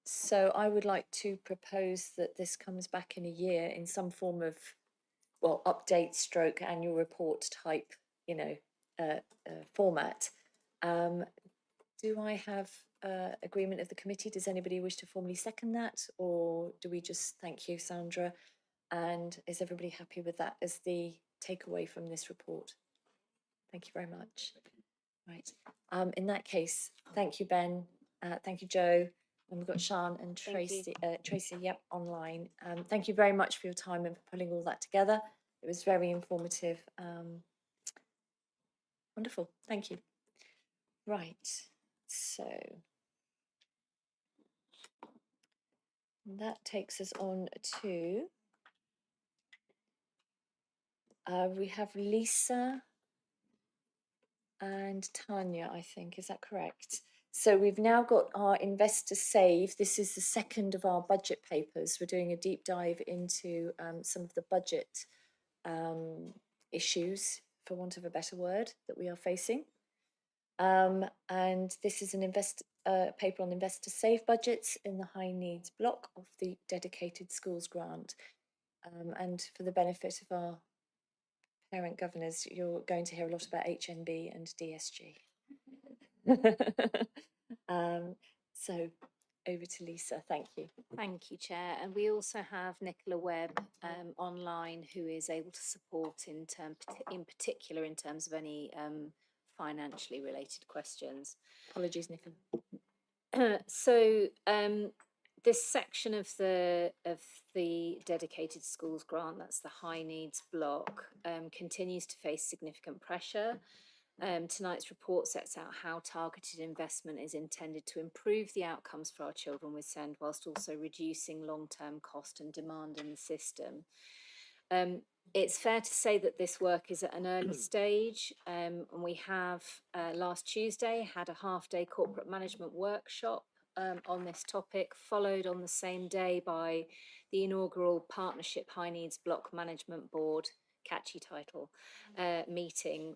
So I would like to propose that this comes back in a year in some form of, well, update stroke annual report type, format. Do I have agreement of the committee? Does anybody wish to formally second that, or do we just thank you, Sandra? And is everybody happy with that as the takeaway from this report? Thank you very much. Right. In that case, thank you, Ben. Thank you, Joe. And we've got Sian and Tracy. Tracy, yep, online. Thank you very much for your time and for pulling all that together. It was very informative. Wonderful. Thank you. Right. So that takes us on to we have Lisa and Tanya, I think. Is that correct? So we've now got our Investor Save. This is the second of our budget papers. We're doing a deep dive into some of the budget issues, for want of a better word, that we are facing. And this is an paper on Investor Save budgets in the high needs block of the dedicated schools grant. And for the benefit of our parent governors, you're going to hear a lot about HNB and DSG. So over to Lisa, thank you. Thank you, Chair. And we also have Nicola Webb online, who is able to support in particular in terms of any financially related questions. Apologies, Nicola. So this section of the dedicated schools grant, that's the high needs block, continues to face significant pressure. tonight's report sets out how targeted investment is intended to improve the outcomes for our children with SEND, whilst also reducing long-term cost and demand in the system. It's fair to say that this work is at an early stage, and we have last Tuesday had a half-day corporate management workshop on this topic, followed on the same day by the inaugural Partnership High Needs Block Management Board, catchy title, meeting.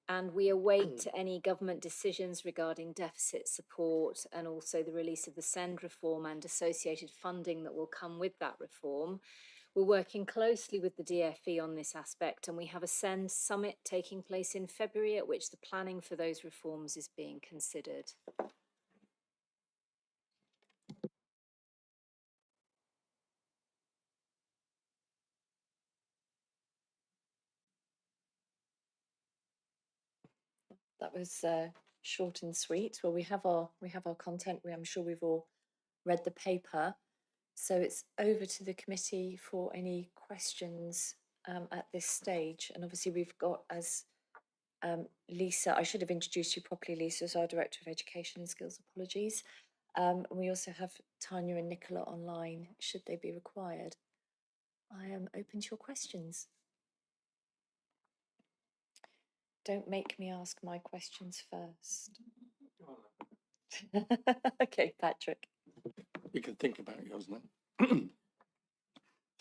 And we await any government decisions regarding deficit support and also the release of the SEND reform and associated funding that will come with that reform. We're working closely with the DfE on this aspect, and we have a SEND summit taking place in February at which the planning for those reforms is being considered. That was short and sweet. Well, we have our content. I'm sure we've all read the paper. So it's over to the committee for any questions at this stage. And obviously we've got as Lisa, I should have introduced you properly, Lisa, as our Director of Education and Skills. Apologies. And we also have Tanya and Nicola online, should they be required. I am open to your questions. Don't make me ask my questions first. Okay, Patrick. You can think about yours now.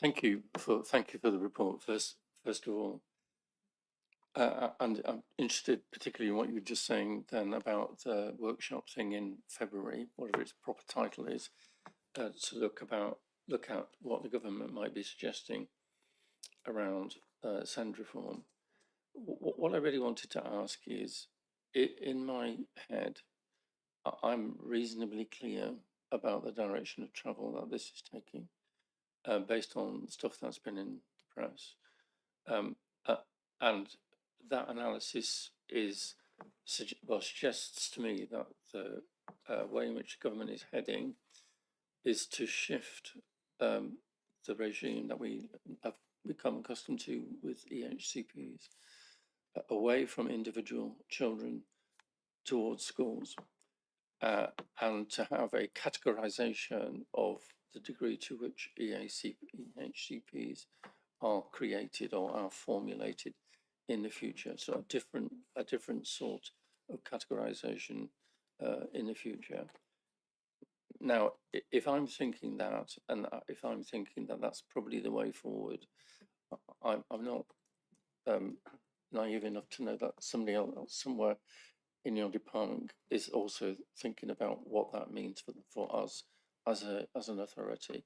Thank you for the report. First of all, and I'm interested particularly in what you were just saying then about the workshop thing in February, whatever its proper title is, to look at what the government might be suggesting around SEND reform. What I really wanted to ask is, in my head, I'm reasonably clear about the direction of travel that this is taking, based on stuff that's been in the press. And that analysis suggests to me that the way in which the government is heading is to shift the regime that we have become accustomed to with EHCPs away from individual children towards schools, and to have a categorization of the degree to which EHCPs are created or are formulated in the future. So a different sort of categorization in the future. Now, if I'm thinking that, and if I'm thinking that that's probably the way forward, I'm not naive enough to know that somebody else somewhere in your department is also thinking about what that means for us as an authority.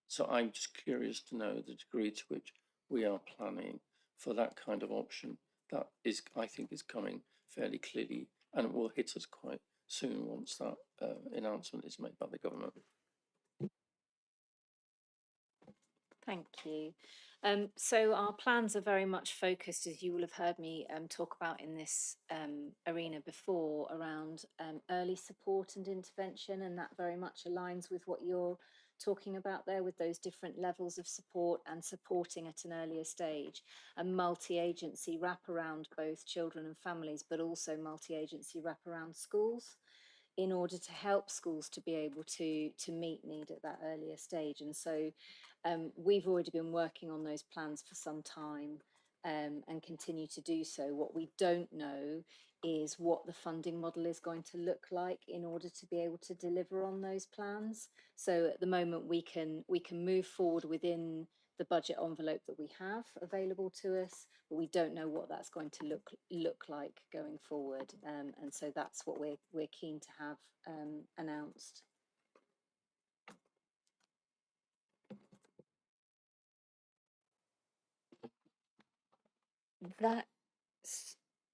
So I'm just curious to know the degree to which we are planning for that kind of option that is, I think, is coming fairly clearly, and it will hit us quite soon once that announcement is made by the government. Thank you. So our plans are very much focused, as you will have heard me talk about in this arena before, around early support and intervention, and that very much aligns with what you're talking about there, with those different levels of support and supporting at an earlier stage, a multi-agency wrap around both children and families, but also multi-agency wrap around schools, in order to help schools to be able to meet need at that earlier stage. And so we've already been working on those plans for some time, and continue to do so. What we don't know is what the funding model is going to look like in order to be able to deliver on those plans. So at the moment we can move forward within the budget envelope that we have available to us, but we don't know what that's going to look like going forward. And so that's what we're keen to have announced.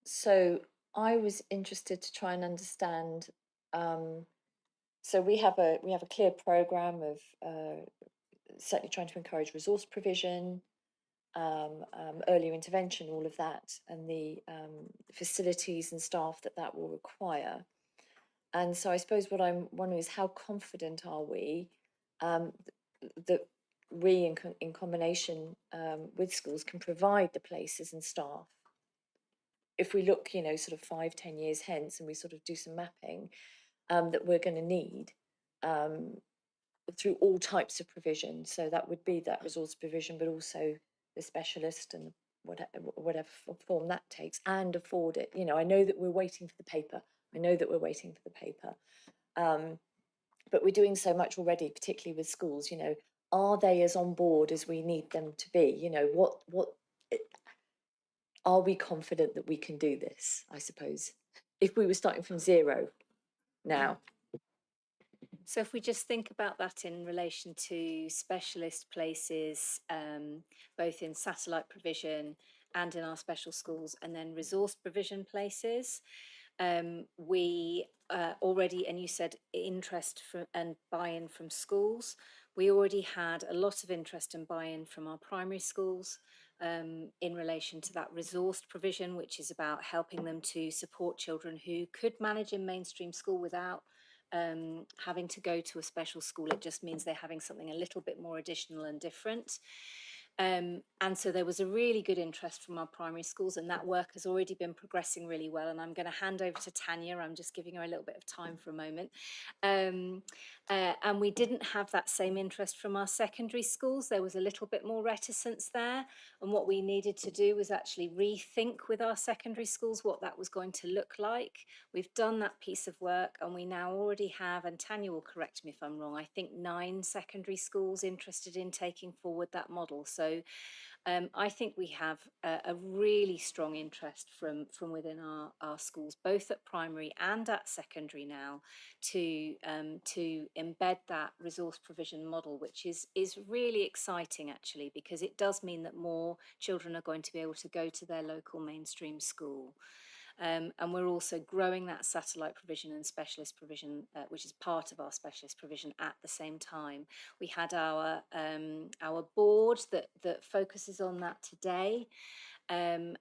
So I was interested to try and understand. So we have a clear program of certainly trying to encourage resource provision, earlier intervention, all of that, and the facilities and staff that will require. And so I suppose what I'm wondering is, how confident are we that we, in combination with schools, can provide the places and staff if we look, you know, sort of 5, 10 years hence, and we sort of do some mapping, that we're going to need through all types of provision. So that would be that resource provision, but also the specialist and whatever form that takes, and afford it. You know, I know that we're waiting for the paper. I know that we're waiting for the paper. But we're doing so much already, particularly with schools. You know, are they as on board as we need them to be? You know, what are we confident that we can do this? I suppose if we were starting from zero now. So if we just think about that in relation to specialist places, both in satellite provision and in our special schools, and then resource provision places, we already, and you said interest and buy-in from schools, we already had a lot of interest and buy-in from our primary schools in relation to that resource provision, which is about helping them to support children who could manage in mainstream school without having to go to a special school. It just means they're having something a little bit more additional and different. And so there was a really good interest from our primary schools, and that work has already been progressing really well. And I'm going to hand over to Tanya. I'm just giving her a little bit of time for a moment. And we didn't have that same interest from our secondary schools. There was a little bit more reticence there. And what we needed to do was actually rethink with our secondary schools what that was going to look like. We've done that piece of work, and we now already have, and Tanya will correct me if I'm wrong, I think 9 secondary schools interested in taking forward that model. So I think we have a really strong interest from within our schools, both at primary and at secondary now, to embed that resource provision model, which is really exciting actually, because it does mean that more children are going to be able to go to their local mainstream school. And we're also growing that satellite provision and specialist provision, which is part of our specialist provision at the same time. We had our board that focuses on that today. And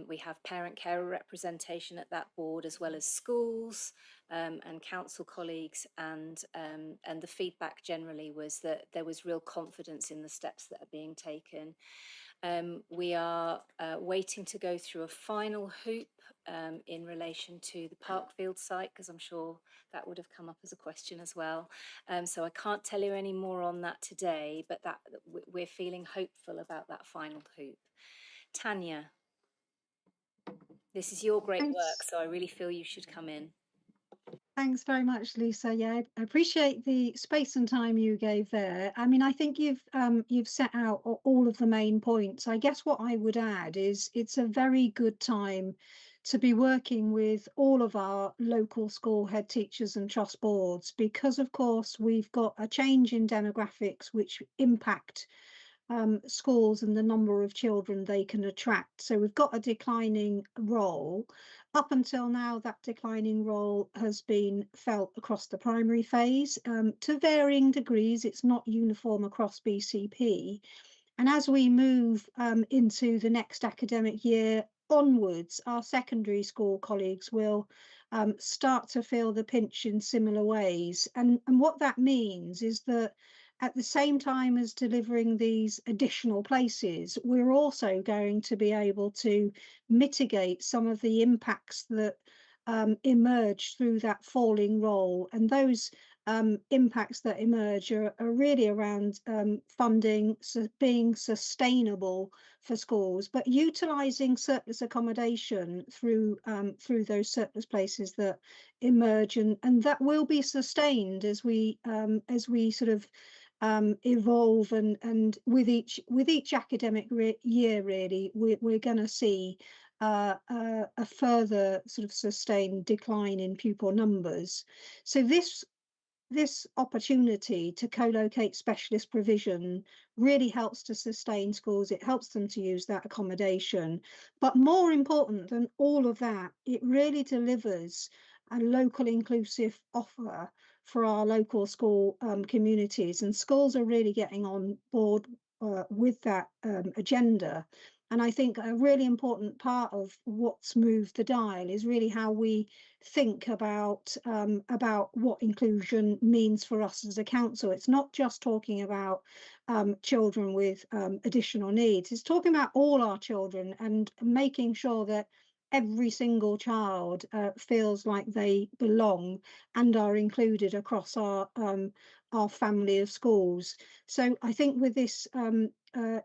we have parent carer representation at that board, as well as schools and council colleagues, and the feedback generally was that there was real confidence in the steps that are being taken. We are waiting to go through a final hoop in relation to the Parkfield site, because I'm sure that would have come up as a question as well. So I can't tell you any more on that today, but that we're feeling hopeful about that final hoop. Tanya, this is your great work, so I really feel you should come in. Thanks very much, Lisa. Yeah, I appreciate the space and time you gave there. I mean, I think you've set out all of the main points. I guess what I would add is it's a very good time to be working with all of our local school head teachers and trust boards, because of course we've got a change in demographics which impact schools and the number of children they can attract. So we've got a declining role. Up until now, that declining role has been felt across the primary phase to varying degrees. It's not uniform across BCP. And as we move into the next academic year onwards, our secondary school colleagues will start to feel the pinch in similar ways. And what that means is that at the same time as delivering these additional places, we're also going to be able to mitigate some of the impacts that emerge through that falling role. And those impacts that emerge are really around funding, being sustainable for schools, but utilising surplus accommodation through those surplus places that emerge, and that will be sustained as we sort of evolve, and with each academic year, really, we're going to see a further sort of sustained decline in pupil numbers. So this opportunity to co-locate specialist provision really helps to sustain schools. It helps them to use that accommodation. But more important than all of that, it really delivers a local inclusive offer for our local school communities. And schools are really getting on board with that agenda. And I think a really important part of what's moved the dial is really how we think about what inclusion means for us as a council. It's not just talking about children with additional needs. It's talking about all our children and making sure that every single child feels like they belong and are included across our family of schools. So I think with this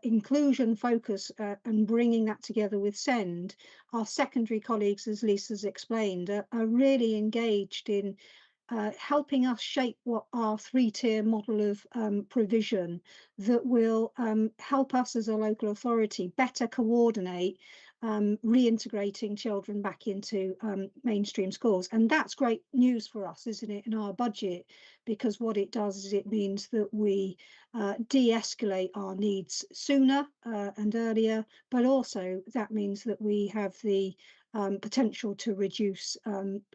inclusion focus and bringing that together with SEND, our secondary colleagues, as Lisa's explained, are really engaged in helping us shape what our three-tier model of provision that will help us as a local authority better coordinate reintegrating children back into mainstream schools. And that's great news for us, isn't it, in our budget, because what it does is it means that we de-escalate our needs sooner and earlier, but also that means that we have the potential to reduce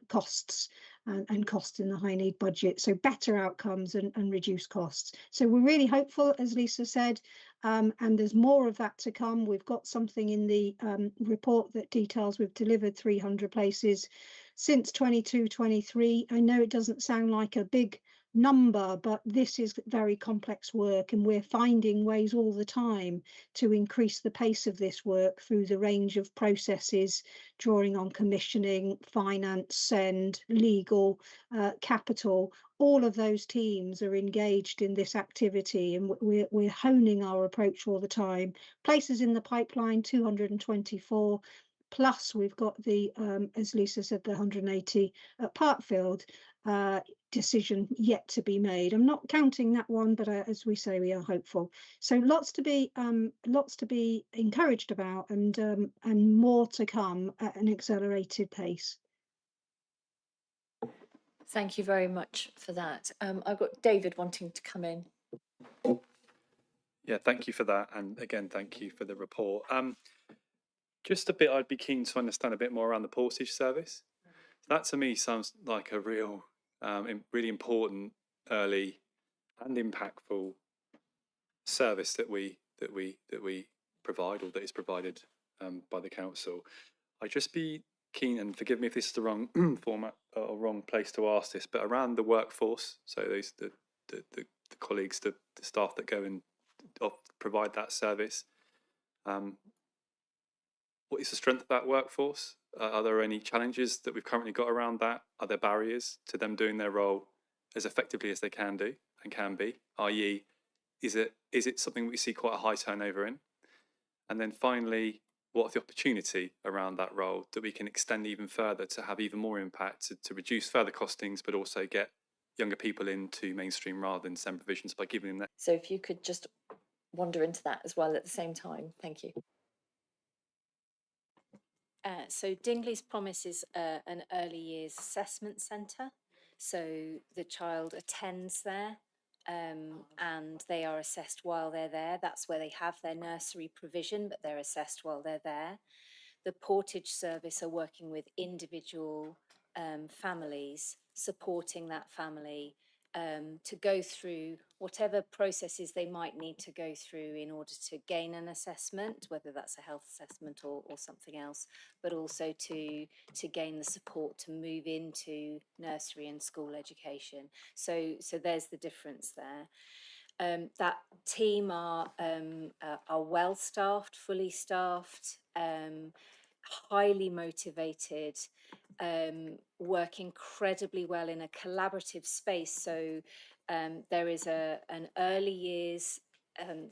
costs and costs in the high need budget. So better outcomes and reduce costs. So we're really hopeful, as Lisa said, and there's more of that to come. We've got something in the report that details we've delivered 300 places since 22-23. I know it doesn't sound like a big number, but this is very complex work, and we're finding ways all the time to increase the pace of this work through the range of processes, drawing on commissioning, finance, SEND, legal, capital. All of those teams are engaged in this activity, and we're honing our approach all the time. Places in the pipeline, 224. Plus, we've got the, as Lisa said, the 180 at Parkfield. Decision yet to be made. I'm not counting that one, but as we say, we are hopeful. So lots to be encouraged about, and more to come at an accelerated pace. Thank you very much for that. I've got David wanting to come in. Yeah, thank you for that, and again, thank you for the report. Just a bit, I'd be keen to understand a bit more around the portage service. That to me sounds like a real really important, early, and impactful service that we provide, or that is provided by the council. I'd just be keen, and forgive me if this is the wrong format or wrong place to ask this, but around the workforce. So those the colleagues, the staff that go and provide that service. What is the strength of that workforce? Are there any challenges that we've currently got around that? Are there barriers to them doing their role as effectively as they can do and can be? I.e., is it something we see quite a high turnover in? And then finally, what's the opportunity around that role that we can extend even further to have even more impact, to reduce further costings, but also get younger people into mainstream rather than SEND provisions by giving them that? So if you could just wander into that as well at the same time. Thank you. So Dingley's Promise is an early years assessment centre. So the child attends there and they are assessed while they're there. That's where they have their nursery provision, but they're assessed while they're there. The Portage service are working with individual families, supporting that family to go through whatever processes they might need to go through in order to gain an assessment, whether that's a health assessment or something else, but also to gain the support to move into nursery and school education. So there's the difference there. That team are well staffed, fully staffed, highly motivated, work incredibly well in a collaborative space. So there is an early years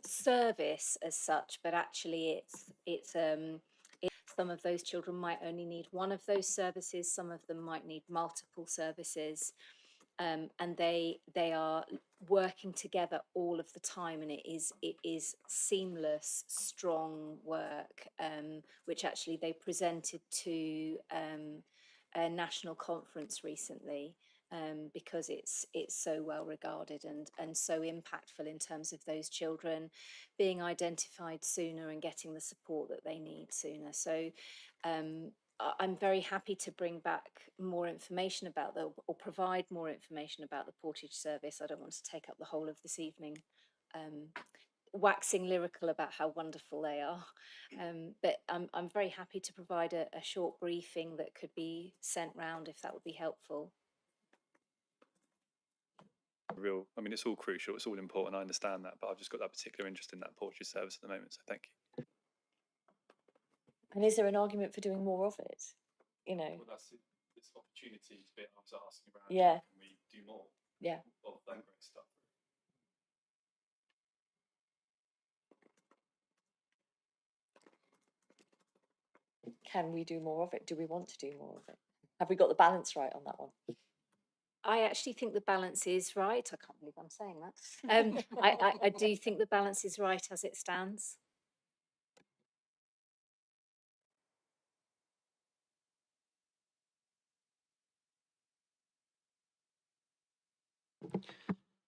service as such, but actually it's some of those children might only need one of those services, some of them might need multiple services. And they are working together all of the time, and it is seamless, strong work, which actually they presented to a national conference recently, because it's so well regarded and so impactful in terms of those children being identified sooner and getting the support that they need sooner. So I'm very happy to bring back more information about or provide more information about the Portage service. I don't want to take up the whole of this evening waxing lyrical about how wonderful they are. But I'm very happy to provide a short briefing that could be sent round if that would be helpful. I mean, it's all crucial, it's all important, I understand that, but I've just got that particular interest in that portrait service at the moment, so thank you. And is there an argument for doing more of it? You know. Well, that's this opportunity bit I was asking around. Yeah. Can we do more? Yeah. Of that great stuff. Can we do more of it? Do we want to do more of it? Have we got the balance right on that one? I actually think the balance is right. I can't believe I'm saying that. I do think the balance is right as it stands.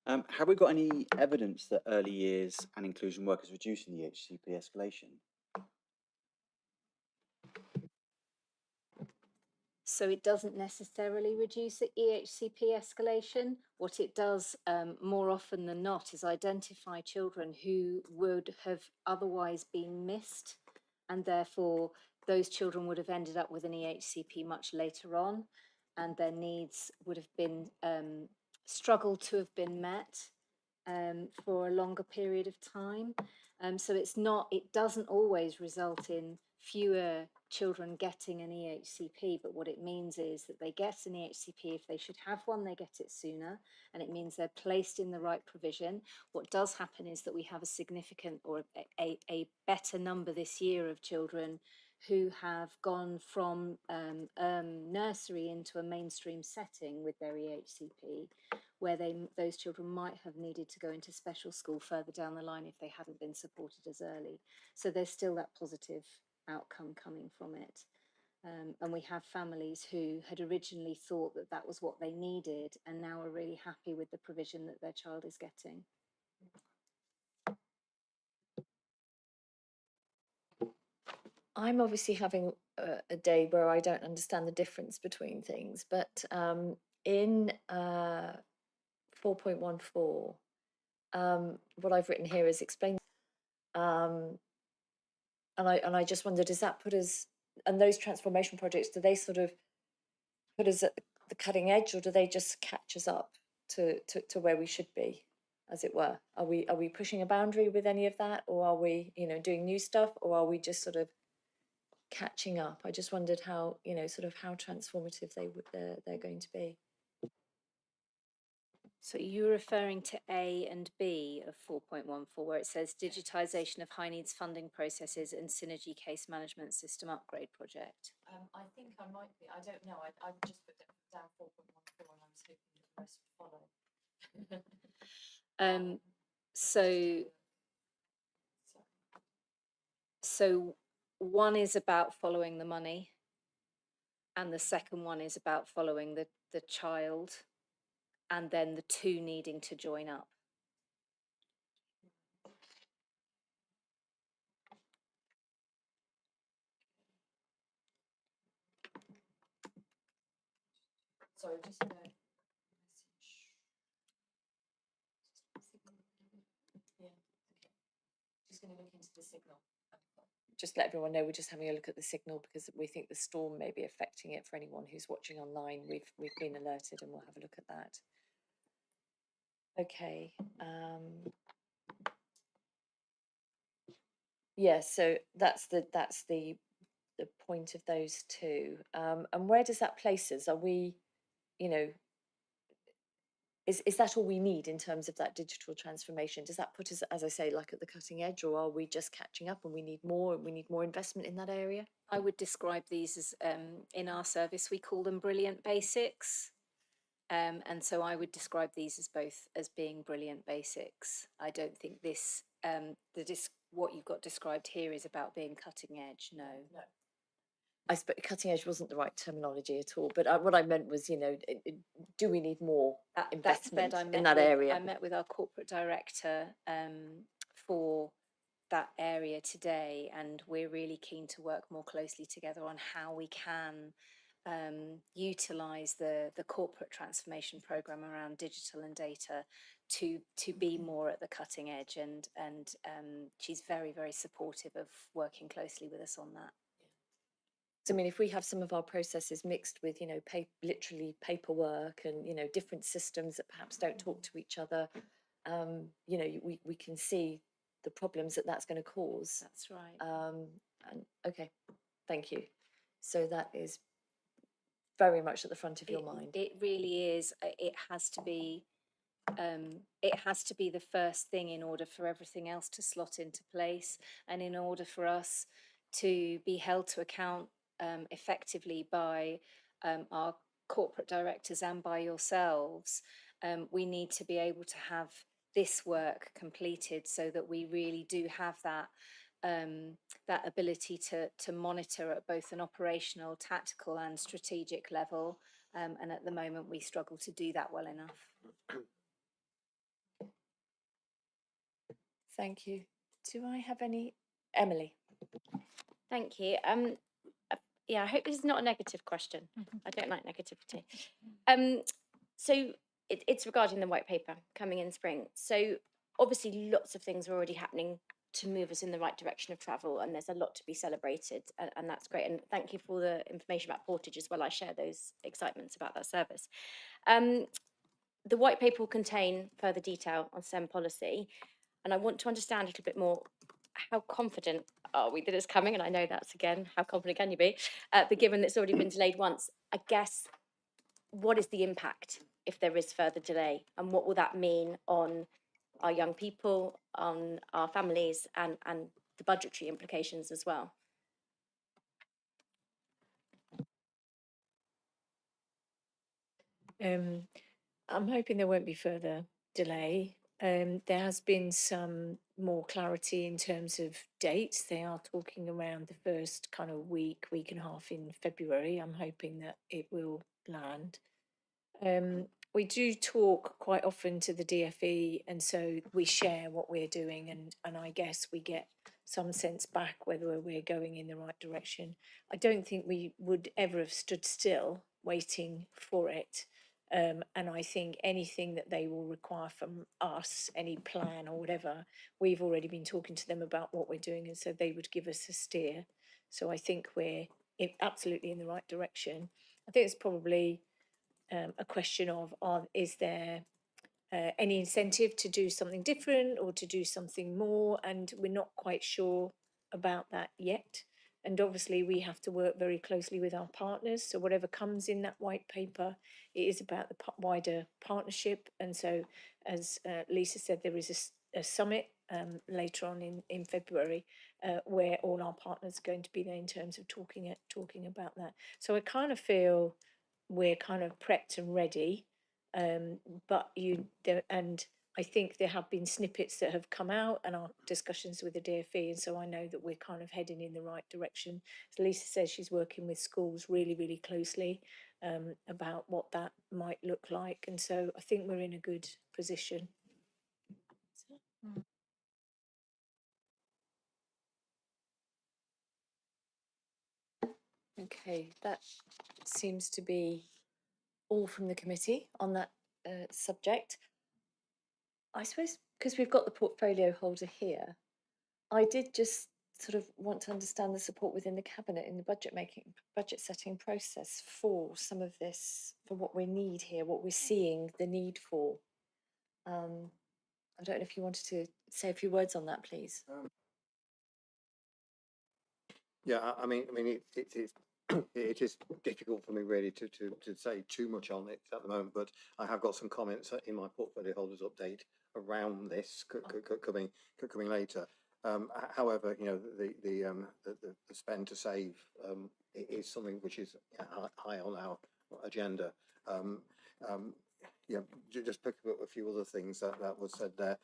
Have we got any evidence that early years and inclusion work is reducing the HCP escalation? So it doesn't necessarily reduce the EHCP escalation. What it does more often than not is identify children who would have otherwise been missed, and therefore those children would have ended up with an EHCP much later on, and their needs would have been struggled to have been met for a longer period of time. So it doesn't always result in fewer children getting an EHCP, but what it means is that they get an EHCP. If they should have one, they get it sooner, and it means they're placed in the right provision. What does happen is that we have a significant or a better number this year of children who have gone from nursery into a mainstream setting with their EHCP, where those children might have needed to go into special school further down the line if they hadn't been supported as early. So there's still that positive outcome coming from it. And we have families who had originally thought that that was what they needed and now are really happy with the provision that their child is getting. I'm obviously having a day where I don't understand the difference between things, but in 4.14, what I've written here is explain. And I just wondered, does that put us, and those transformation projects, do they sort of put us at the cutting edge, or do they just catch us up to where we should be, as it were? Are we pushing a boundary with any of that, or are we, doing new stuff, or are we just sort of catching up? I just wondered how, sort of how transformative they're going to be. So you're referring to A and B of 4.14, where it says digitisation of high needs funding processes and synergy case management system upgrade project. I think I might be. I don't know. I've just put down 4.14 and I was hoping that the rest would follow. So one is about following the money, and the second one is about following the child, and then the two needing to join up. Sorry, just just going to look into the signal. Just let everyone know we're just having a look at the signal because we think the storm may be affecting it. For anyone who's watching online, we've been alerted and we'll have a look at that. Okay. Yeah, so that's the point of those two. And where does that place us? Are we, is that all we need in terms of that digital transformation? Does that put us, as I say, like at the cutting edge, or are we just catching up and we need more investment in that area? I would describe these as, in our service, we call them brilliant basics. And so I would describe these as both as being brilliant basics. I don't think this, what you've got described here is about being cutting edge, no. I suppose cutting edge wasn't the right terminology at all, but what I meant was, do we need more investment in that area? I met with our corporate director for that area today, and we're really keen to work more closely together on how we can utilise the corporate transformation programme around digital and data to be more at the cutting edge, and she's very, very supportive of working closely with us on that. So, I mean, if we have some of our processes mixed with, you know, literally paperwork and, you know, different systems that perhaps don't talk to each other, you know, we can see the problems that that's going to cause. That's right. And okay, thank you. So that is very much at the front of your mind. It really is. It has to be. It has to be the first thing in order for everything else to slot into place, and in order for us to be held to account effectively by our corporate directors and by yourselves. We need to be able to have this work completed so that we really do have that that ability to monitor at both an operational, tactical and strategic level. And at the moment we struggle to do that well enough. Thank you. Do I have any? Emily. Thank you. Yeah, I hope this is not a negative question. I don't like negativity. So it's regarding the white paper coming in spring. So obviously lots of things are already happening to move us in the right direction of travel, and there's a lot to be celebrated, and that's great. And thank you for the information about Portage as well. I share those excitements about that service. The white paper will contain further detail on SEM policy, and I want to understand a little bit more, how confident are we that it's coming? And I know that's, again, how confident can you be? But given it's already been delayed once, I guess, what is the impact if there is further delay? And what will that mean on our young people, on our families, and the budgetary implications as well? I'm hoping there won't be further delay. There has been some more clarity in terms of dates. They are talking around the first kind of week and a half in February. I'm hoping that it will land. We do talk quite often to the DFE, and so we share what we're doing, and I guess we get some sense back whether we're going in the right direction. I don't think we would ever have stood still waiting for it. And I think anything that they will require from us, any plan or whatever, we've already been talking to them about what we're doing, and so they would give us a steer. So I think we're absolutely in the right direction. I think it's probably a question of is there any incentive to do something different or to do something more, and we're not quite sure about that yet. And obviously we have to work very closely with our partners, so whatever comes in that white paper, it is about the wider partnership. And so, as Lisa said, there is a summit later on in February where all our partners are going to be there in terms of talking about that. So I kind of feel we're kind of prepped and ready, but and I think there have been snippets that have come out and our discussions with the DFE, and so I know that we're kind of heading in the right direction. As Lisa says, she's working with schools really, really closely about what that might look like, and so I think we're in a good position. Okay, that seems to be all from the committee on that subject. I suppose because we've got the portfolio holder here, I did just sort of want to understand the support within the cabinet in the budget setting process for some of this, for what we need here, what we're seeing the need for. I don't know if you wanted to say a few words on that, please. Yeah, I mean, it is it is difficult for me really to say too much on it at the moment, but I have got some comments in my portfolio holders update around this coming later. However, you know, the spend to save is something which is high on our agenda. Yeah, just pick up a few other things that was said there.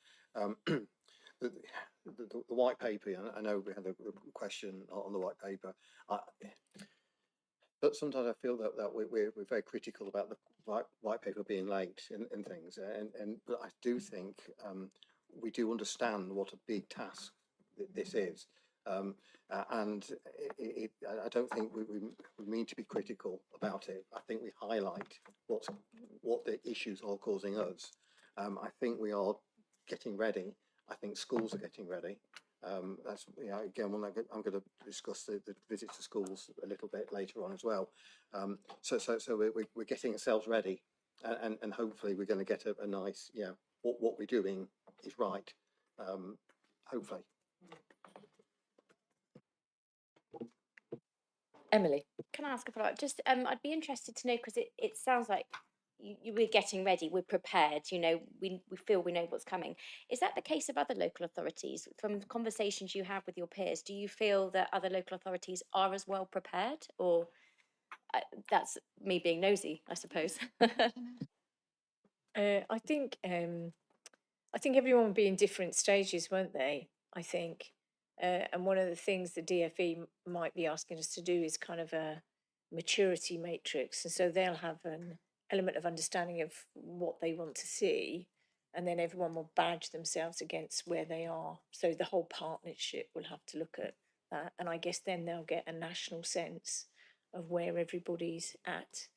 The white paper, I know we had a question on the white paper, but sometimes I feel that we're very critical about the white paper being late in things, but I do think we do understand what a big task this is, and I don't think we mean to be critical about it. I think we highlight what the issues are causing us. I think we are getting ready. I think schools are getting ready. That's, you know, again, I'm going to discuss the visit to schools a little bit later on as well. So we're getting ourselves ready, and hopefully we're going to get a nice, yeah, what we're doing is right. Hopefully. Emily. Can I ask a follow-up? Just, I'd be interested to know, because it sounds like we're getting ready, we're prepared, you know, we feel we know what's coming. Is that the case of other local authorities? From conversations you have with your peers, do you feel that other local authorities are as well prepared, or that's me being nosy, I suppose? I think everyone will be in different stages, won't they? I think, and one of the things the DFE might be asking us to do is kind of a maturity matrix, and so they'll have an element of understanding of what they want to see, and then everyone will badge themselves against where they are. So the whole partnership will have to look at that, and I guess then they'll get a national sense of where everybody's at,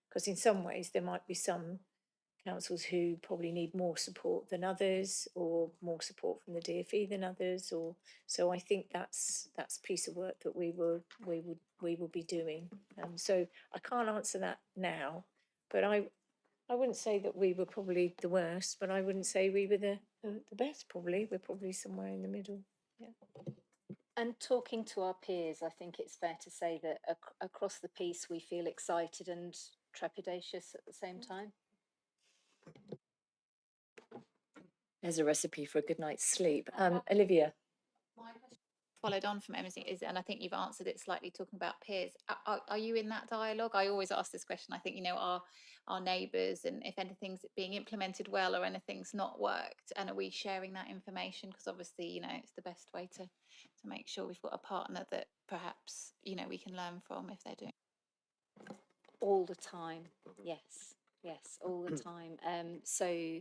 because in some ways there might be some councils who probably need more support than others, or more support from the DFE than others, or so I think that's a piece of work that we will be doing. So I can't answer that now, but I wouldn't say that we were probably the worst, but I wouldn't say we were the best. Probably we're probably somewhere in the middle. Yeah. And talking to our peers, I think it's fair to say that across the piece we feel excited and trepidatious at the same time. There's a recipe for a good night's sleep. Olivia. Followed on from Emily is, and I think you've answered it slightly talking about peers. Are you in that dialogue? I always ask this question. I think, you know, our neighbours, and if anything's being implemented well or anything's not worked, and are we sharing that information? Because obviously, you know, it's the best way to make sure we've got a partner that perhaps, you know, we can learn from if they're doing. All the time, yes, all the time. So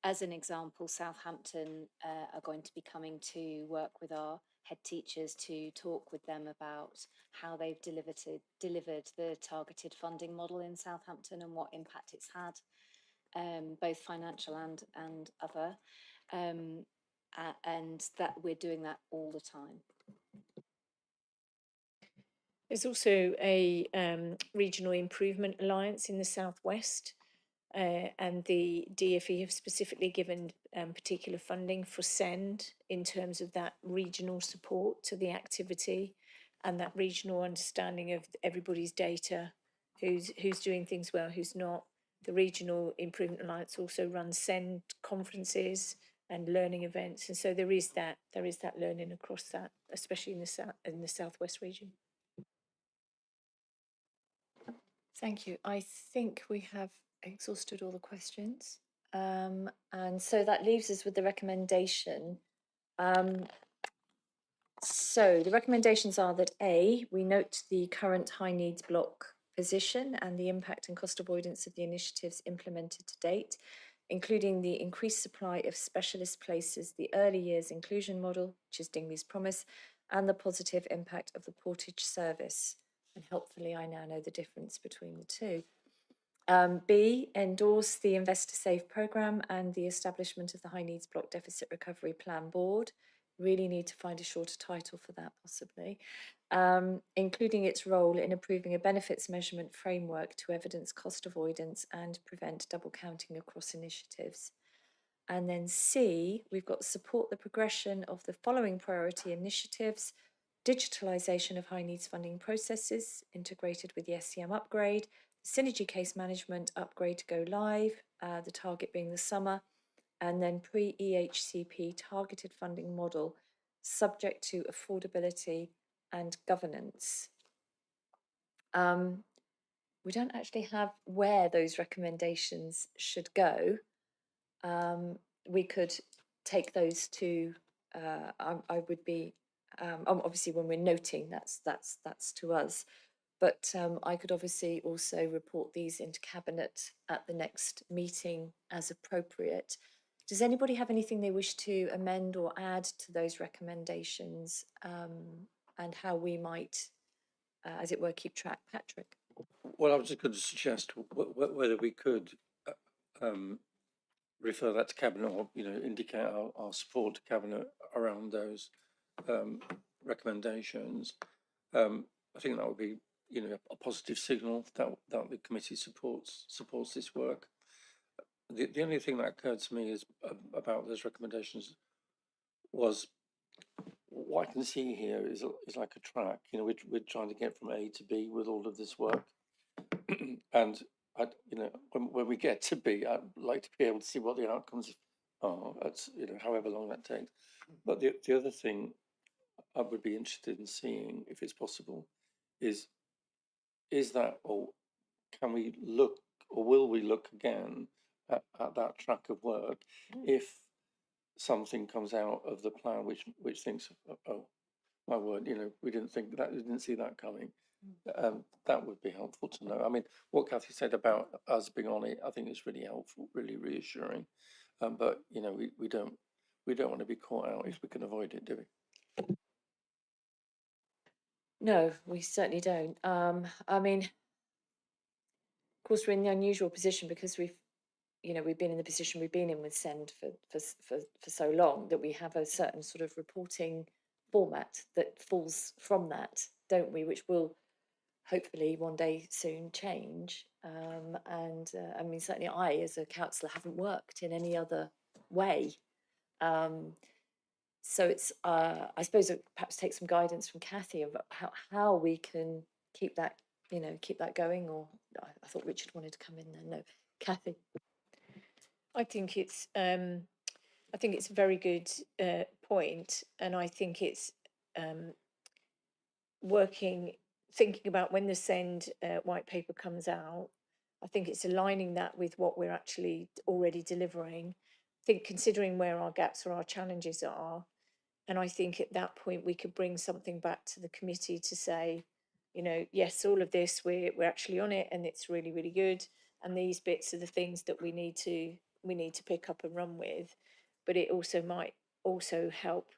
as an example, Southampton are going to be coming to work with our head teachers to talk with them about how they've delivered the targeted funding model in Southampton and what impact it's had, both financial and other, and that we're doing that all the time. There's also a regional improvement alliance in the southwest, and the DFE have specifically given particular funding for SEND in terms of that regional support to the activity and that regional understanding of everybody's data, who's doing things well, who's not. The Regional Improvement Alliance also runs SEND conferences and learning events, and so there is that learning across that, especially in the southwest region. Thank you. I think we have exhausted all the questions. And so that leaves us with the recommendation. So the recommendations are that A, we note the current high needs block position and the impact and cost avoidance of the initiatives implemented to date, including the increased supply of specialist places, the early years inclusion model, which is Dingley's promise, and the positive impact of the portage service. And helpfully, I now know the difference between the two. B, endorse the Investor Safe programme and the establishment of the High Needs Block Deficit Recovery Plan Board. Really need to find a shorter title for that, possibly. Including its role in approving a benefits measurement framework to evidence cost avoidance and prevent double counting across initiatives. And then C, we've got support the progression of the following priority initiatives: digitalisation of high needs funding processes integrated with the SCM upgrade, synergy case management upgrade to go live, the target being the summer, and then pre-EHCP targeted funding model subject to affordability and governance. We don't actually have where those recommendations should go. We could take those to, I would be, obviously when we're noting, that's to us, but I could obviously also report these into Cabinet at the next meeting as appropriate. Does anybody have anything they wish to amend or add to those recommendations, and how we might as it were, keep track. Patrick? Well, I was just going to suggest whether we could refer that to Cabinet, or indicate our support to Cabinet around those recommendations. I think that would be a positive signal that the committee supports this work. The only thing that occurred to me is about those recommendations was what I can see here is like a track. We're trying to get from A to B with all of this work, and when we get to B, I'd like to be able to see what the outcomes are. That's however long that takes. But the other thing I would be interested in seeing, if it's possible, is that, or can we look, or will we look again at that track of work if something comes out of the plan which thinks, oh my word, we didn't see that coming. That would be helpful to know. I mean, what Kathy said about us being on it, I think is really helpful, really reassuring. But we don't want to be caught out if we can avoid it, do we? No, we certainly don't. I mean, of course, we're in the unusual position because we've been in the position we've been in with SEND for so long that we have a certain sort of reporting format that falls from that, don't we? Which will hopefully one day soon change. I mean, certainly I, as a councillor, haven't worked in any other way. So it's, I suppose, perhaps take some guidance from Kathy about how we can keep that, keep that going. Or I thought Richard wanted to come in there. No, Kathy. I think it's a very good point, and I think it's thinking about when the SEND white paper comes out. I think it's aligning that with what we're actually already delivering. I think considering where our gaps or our challenges are, and I think at that point we could bring something back to the committee to say, yes, all of this we're actually on it, and it's really, really good. And these bits are the things that we need to pick up and run with. But it also might also help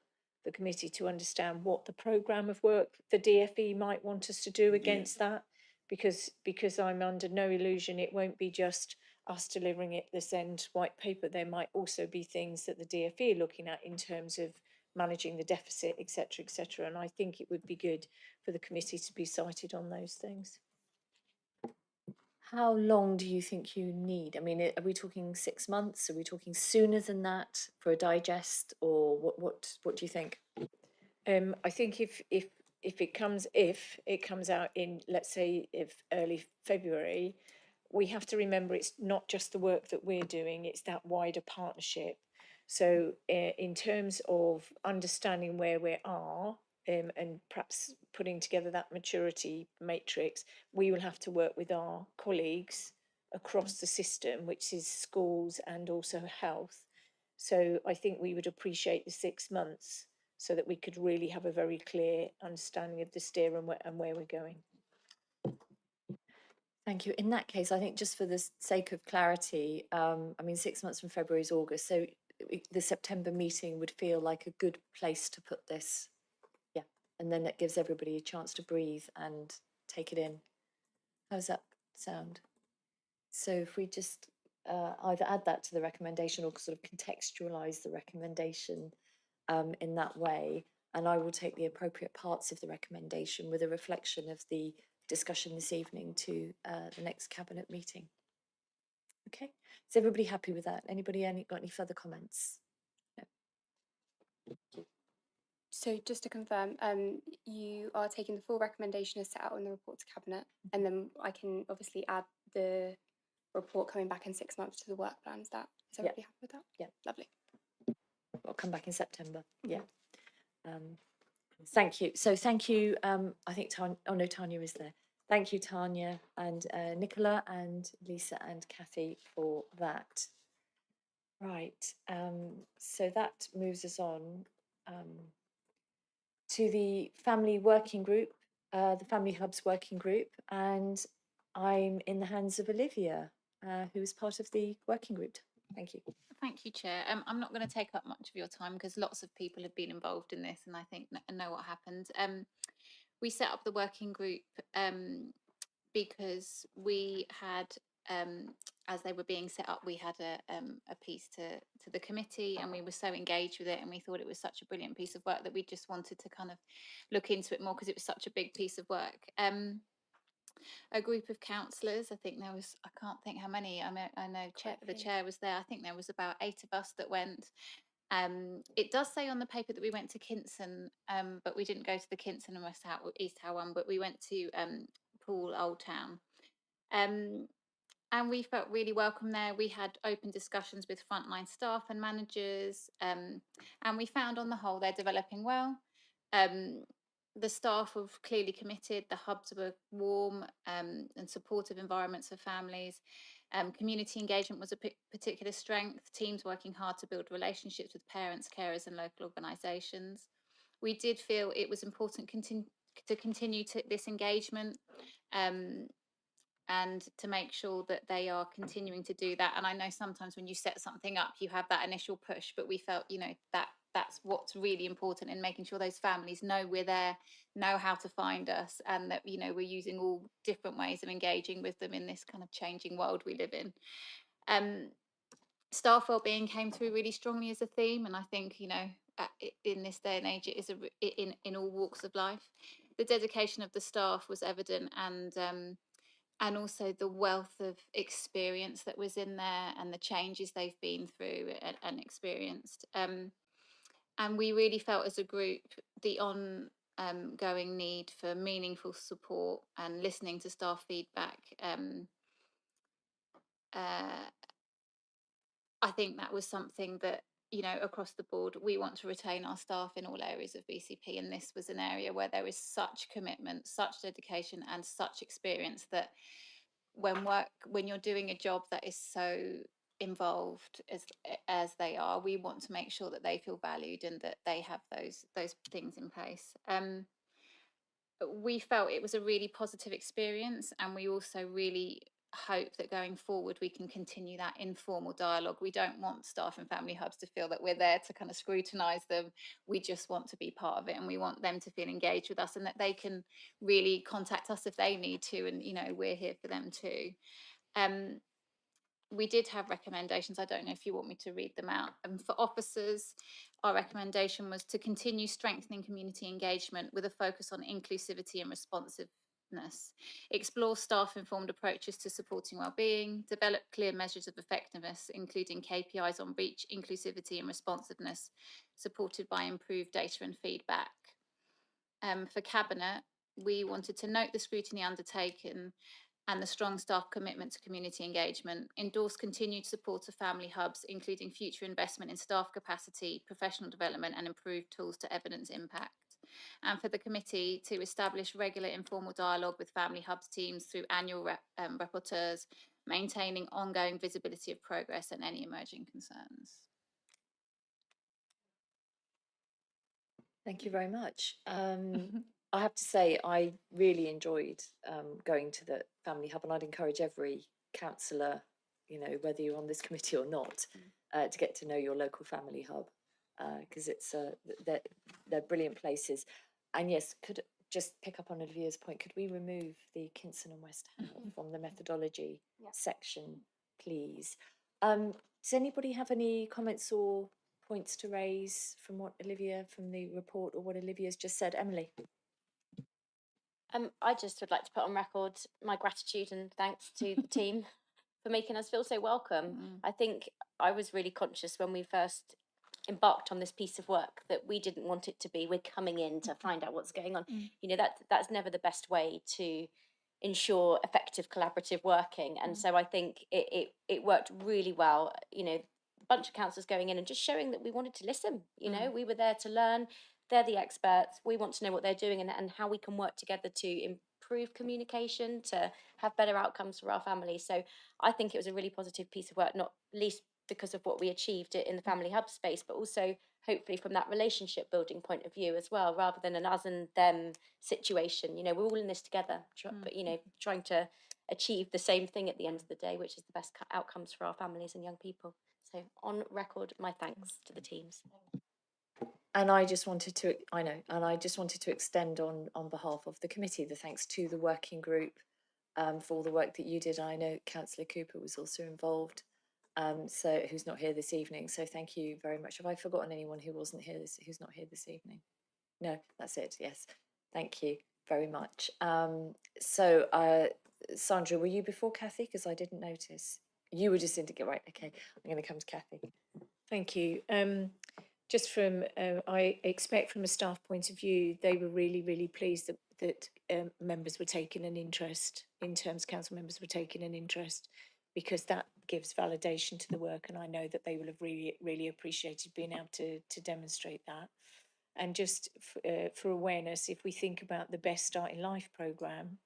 the committee to understand what the programme of work the DFE might want us to do against that, because I'm under no illusion it won't be just us delivering it this end white paper. There might also be things that the DFE are looking at in terms of managing the deficit, etc., etc. And I think it would be good for the committee to be cited on those things. How long do you think you need? I mean, are we talking 6 months? Are we talking sooner than that for a digest, or what do you think? I think if it comes out in, let's say, if early February, we have to remember it's not just the work that we're doing, it's that wider partnership. So in terms of understanding where we are, and perhaps putting together that maturity matrix, we will have to work with our colleagues across the system, which is schools and also health. So I think we would appreciate the 6 months so that we could really have a very clear understanding of the steer and where we're going. Thank you. In that case, I think just for the sake of clarity, I mean, 6 months from February is August, so the September meeting would feel like a good place to put this. Yeah, and then it gives everybody a chance to breathe and take it in. How does that sound? So if we just either add that to the recommendation or sort of contextualise the recommendation in that way, and I will take the appropriate parts of the recommendation with a reflection of the discussion this evening to the next cabinet meeting. Okay, is everybody happy with that? Anybody got any further comments? No. So just to confirm, you are taking the full recommendation as set out in the report to Cabinet, and then I can obviously add the report coming back in 6 months to the work plan. Is everybody happy with that? Yeah. Lovely. I'll come back in September. Yeah. Thank you. So thank you. I think Tanya, oh no, Tanya is there. Thank you, Tanya and Nicola and Lisa and Kathy for that. Right. So that moves us on to the family working group, the Family Hubs working group, and I'm in the hands of Olivia, who is part of the working group. Thank you. Thank you, Chair. I'm not going to take up much of your time because lots of people have been involved in this and I think know what happened. we set up the working group because we had, as they were being set up, we had a piece to the committee, and we were so engaged with it, and we thought it was such a brilliant piece of work that we just wanted to kind of look into it more because it was such a big piece of work. A group of councillors, I think there was, I can't think how many, I know the chair was there, I think there was about 8 of us that went. It does say on the paper that we went to Kinson, but we didn't go to the Kinson and East Howe one, but we went to Poole Old Town. And we felt really welcome there. We had open discussions with frontline staff and managers, and we found on the whole they're developing well. The staff were clearly committed, the hubs were warm and supportive environments for families. Community engagement was a particular strength, teams working hard to build relationships with parents, carers and local organisations. We did feel it was important to continue this engagement and to make sure that they are continuing to do that. And I know sometimes when you set something up, you have that initial push, but we felt, you know, that's what's really important in making sure those families know we're there, know how to find us, and that, you know, we're using all different ways of engaging with them in this kind of changing world we live in. Staff wellbeing came through really strongly as a theme, and I think, you know, in this day and age, it is in all walks of life. The dedication of the staff was evident, and also the wealth of experience that was in there and the changes they've been through and experienced. And we really felt as a group the ongoing need for meaningful support and listening to staff feedback. I think that was something that, you know, across the board, we want to retain our staff in all areas of BCP. And this was an area where there is such commitment, such dedication and such experience that when you're doing a job that is so involved as they are, we want to make sure that they feel valued and that they have those things in place. We felt it was a really positive experience, and we also really hope that going forward we can continue that informal dialogue. We don't want staff and family hubs to feel that we're there to kind of scrutinise them. We just want to be part of it, and we want them to feel engaged with us and that they can really contact us if they need to, and, you know, we're here for them too. We did have recommendations. I don't know if you want me to read them out. For officers, our recommendation was to continue strengthening community engagement with a focus on inclusivity and responsiveness, explore staff-informed approaches to supporting wellbeing, develop clear measures of effectiveness, including KPIs on reach, inclusivity and responsiveness, supported by improved data and feedback. For Cabinet, we wanted to note the scrutiny undertaken and the strong staff commitment to community engagement, endorse continued support of family hubs, including future investment in staff capacity, professional development and improved tools to evidence impact. And for the committee to establish regular informal dialogue with family hubs teams through annual rapporteurs, maintaining ongoing visibility of progress and any emerging concerns. Thank you very much. I have to say, I really enjoyed going to the family hub, and I'd encourage every councillor, you know, whether you're on this committee or not, to get to know your local family hub, because it's they're brilliant places. And yes, could just pick up on Olivia's point, could we remove the Kinson and West Howe from the methodology section, please? Does anybody have any comments or points to raise from what Olivia, from the report, or what Olivia's just said? Emily? I just would like to put on record my gratitude and thanks to the team for making us feel so welcome. I think I was really conscious when we first embarked on this piece of work that we didn't want it to be we're coming in to find out what's going on. You know, that's never the best way to ensure effective collaborative working. And so I think it worked really well. You know, a bunch of councillors going in and just showing that we wanted to listen. You know, we were there to learn. They're the experts. We want to know what they're doing and how we can work together to improve communication, to have better outcomes for our families. So I think it was a really positive piece of work, not least because of what we achieved in the family hub space, but also hopefully from that relationship building point of view as well, rather than an us and them situation. You know, we're all in this together, but, you know, trying to achieve the same thing at the end of the day, which is the best outcomes for our families and young people. So on record, my thanks to the teams. And I just wanted to, and I just wanted to extend on behalf of the committee the thanks to the working group for all the work that you did. I know Councillor Cooper was also involved, so who's not here this evening. So thank you very much. Have I forgotten anyone who wasn't here, who's not here this evening? No, that's it. Yes, thank you very much. Sandra, were you before Kathy? Because I didn't notice. You were just indicating, right, okay, I'm going to come to Kathy. Thank you. Just from, I expect from a staff point of view, they were really pleased that members were taking an interest, in terms council members were taking an interest, because that gives validation to the work, and I know that they will have really appreciated being able to demonstrate that. And just for awareness, if we think about the Best Start in Life programme,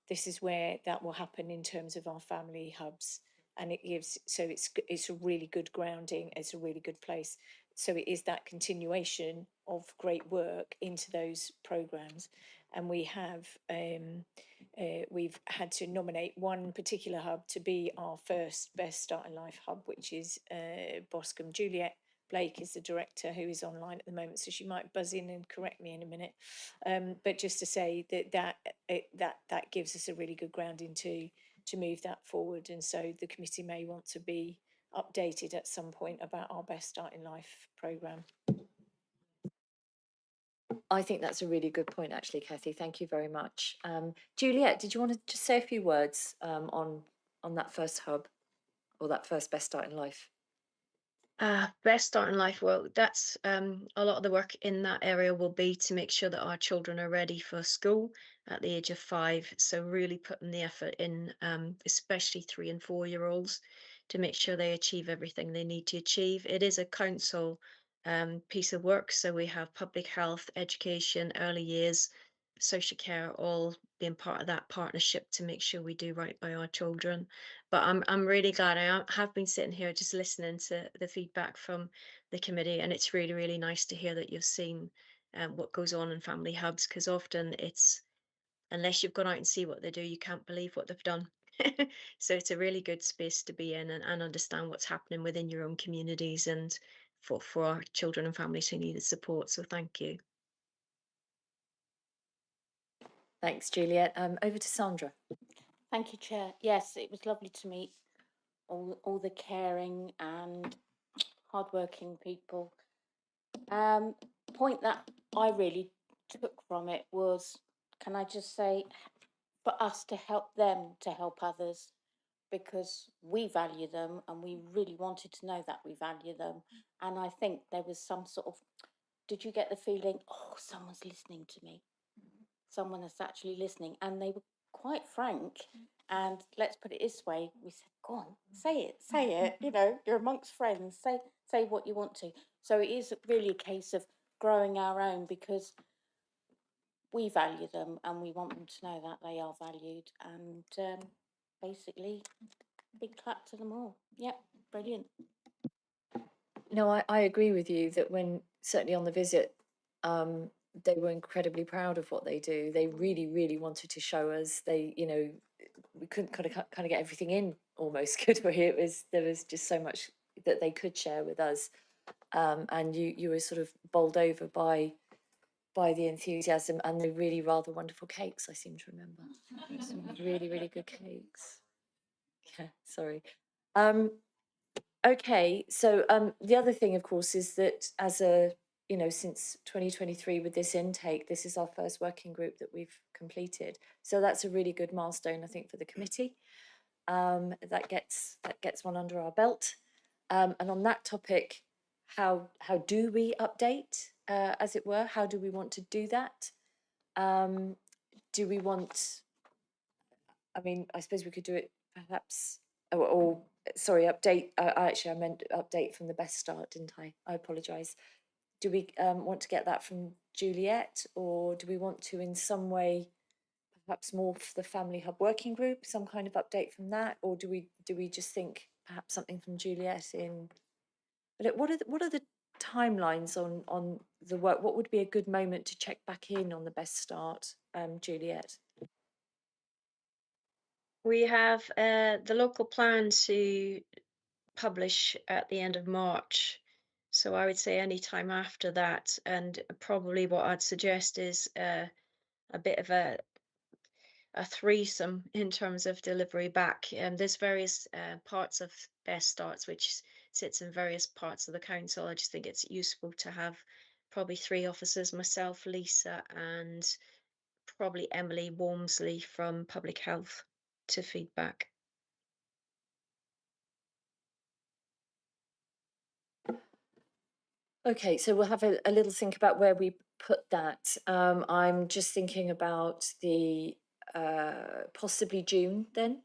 this is where that will happen in terms of our family hubs, and it gives, so it's a really good grounding, it's a really good place. So it is that continuation of great work into those programmes, and we have we've had to nominate one particular hub to be our first Best Start in Life hub, which is Boscombe. Juliet Blake is the director, who is online at the moment, so she might buzz in and correct me in a minute. But just to say that gives us a really good grounding to move that forward, and so the committee may want to be updated at some point about our Best Start in Life programme. I think that's a really good point, actually, Kathy. Thank you very much. Juliet, did you want to just say a few words on that first hub, or that first Best Start in Life? Best Start in Life. Well, that's a lot of the work in that area will be to make sure that our children are ready for school at the age of 5. So really putting the effort in, especially 3 and 4-year-olds, to make sure they achieve everything they need to achieve. It is a council piece of work, so we have public health, education, early years, social care, all being part of that partnership to make sure we do right by our children. But I'm really glad have been sitting here just listening to the feedback from the committee, and it's really nice to hear that you've seen what goes on in family hubs, because often it's, unless you've gone out and see what they do, you can't believe what they've done. So it's a really good space to be in, and understand what's happening within your own communities, and for our children and families who needed support. So thank you. Thanks, Juliet. Over to Sandra. Thank you, Chair. Yes, it was lovely to meet all the caring and hardworking people. Point that I really took from it was, can I just say, for us to help them to help others, because we value them and we really wanted to know that we value them. And I think there was some sort of, did you get the feeling, oh, someone's listening to me? Someone is actually listening, and they were quite frank. And let's put it this way, we said, go on, say it, you know, you're amongst friends, say what you want to. So it is really a case of growing our own, because we value them and we want them to know that they are valued. And basically, big clap to them all. Yep, brilliant. No, I agree with you that when, certainly on the visit, they were incredibly proud of what they do. They really wanted to show us. They, you know, we couldn't kind of get everything in almost, could we? There was just so much that they could share with us, and you were sort of bowled over by the enthusiasm and the really rather wonderful cakes. I seem to remember some really good cakes. Yeah, sorry. Okay, so the other thing, of course, is that as a, you know, since 2023 with this intake, this is our first working group that we've completed. So that's a really good milestone, I think, for the committee. That gets one under our belt. And on that topic, how do we update, as it were? How do we want to do that? Do we want? I mean, I suppose we could do it perhaps, or sorry, update. Actually, I meant update from the Best Start, didn't I? I apologise. Do we want to get that from Juliet, or do we want to, in some way, perhaps morph the Family Hub working group, some kind of update from that, or do we just think perhaps something from Juliet in? But what are the timelines on the work? What would be a good moment to check back in on the Best Start, Juliet? We have the local plan to publish at the end of March. So I would say any time after that, and probably what I'd suggest is a bit of a threesome in terms of delivery back. There's various parts of Best Starts which sits in various parts of the council. I just think it's useful to have probably 3 officers, myself, Lisa, and probably Emily Walmsley from Public Health to feedback. Okay, so we'll have a little think about where we put that. I'm just thinking about the possibly June then.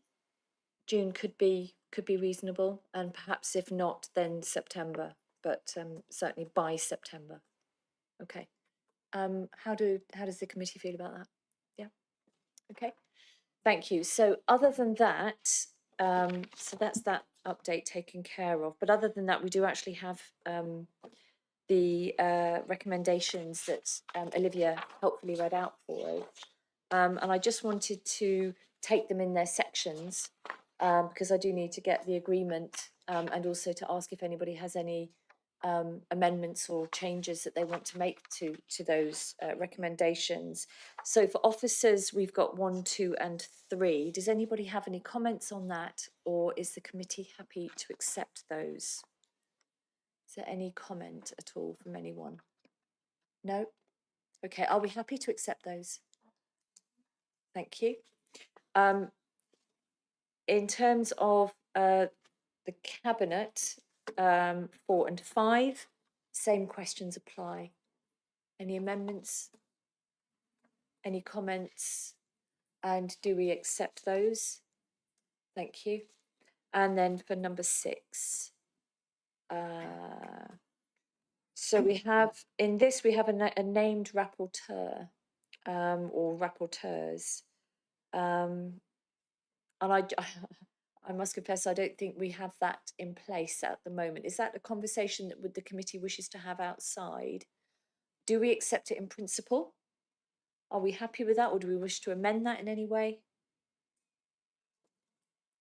June could be reasonable, and perhaps if not, then September, but certainly by September. Okay. How does the committee feel about that? Yeah. Okay. Thank you. So other than that, so that's that update taken care of. But other than that, we do actually have the recommendations that Olivia helpfully read out for us. And I just wanted to take them in their sections because I do need to get the agreement and also to ask if anybody has any amendments or changes that they want to make to those recommendations. So for officers, we've got 1, 2 and 3. Does anybody have any comments on that, or is the committee happy to accept those? Is there any comment at all from anyone? No? Okay, are we happy to accept those? Thank you. In terms of the cabinet, 4 and 5, same questions apply. Any amendments? Any comments? And do we accept those? Thank you. And then for number 6, so we have, in this, we have a named rapporteur or rapporteurs. And I must confess, I don't think we have that in place at the moment. Is that a conversation that the committee wishes to have outside? Do we accept it in principle? Are we happy with that, or do we wish to amend that in any way?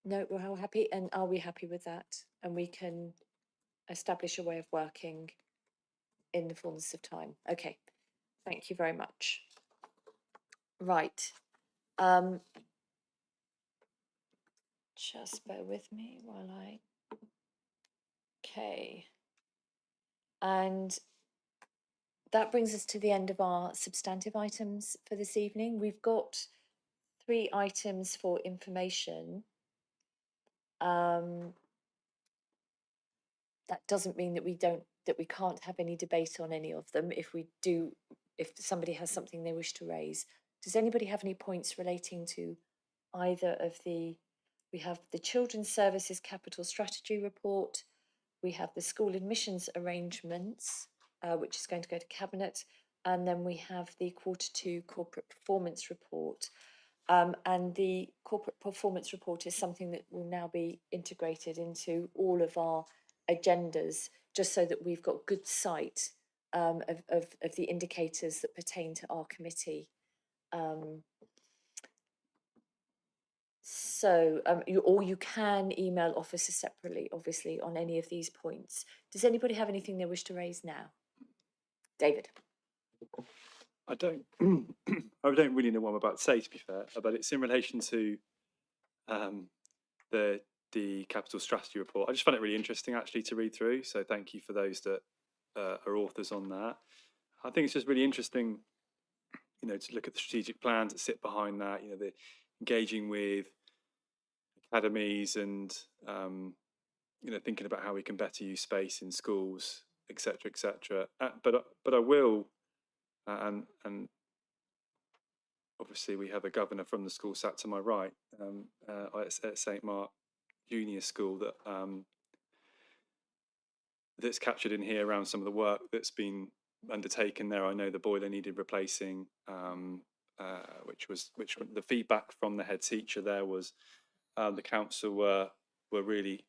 No, we're all happy. And are we happy with that? And we can establish a way of working in the fullness of time. Okay, thank you very much. Right. Just bear with me while I... Okay. And that brings us to the end of our substantive items for this evening. We've got 3 items for information. That doesn't mean that we can't have any debate on any of them if somebody has something they wish to raise. Does anybody have any points relating to either of we have the Children's Services Capital Strategy Report, we have the school admissions arrangements, which is going to go to Cabinet, and then we have the Q2 corporate performance report. And the corporate performance report is something that will now be integrated into all of our agendas, just so that we've got good sight of the indicators that pertain to our committee. You can email officers separately, obviously, on any of these points. Does anybody have anything they wish to raise now? David. I don't really know what I'm about to say, to be fair, but it's in relation to the capital strategy report. I just found it really interesting actually to read through. So thank you for those that are authors on that. I think it's just really interesting, to look at the strategic plans that sit behind that. The engaging with academies and thinking about how we can better use space in schools, etc., etc. But I will, and obviously we have a governor from the school sat to my right at St Mark Junior School that's captured in here around some of the work that's been undertaken there. I know the boiler needed replacing, which the feedback from the head teacher there was the council were really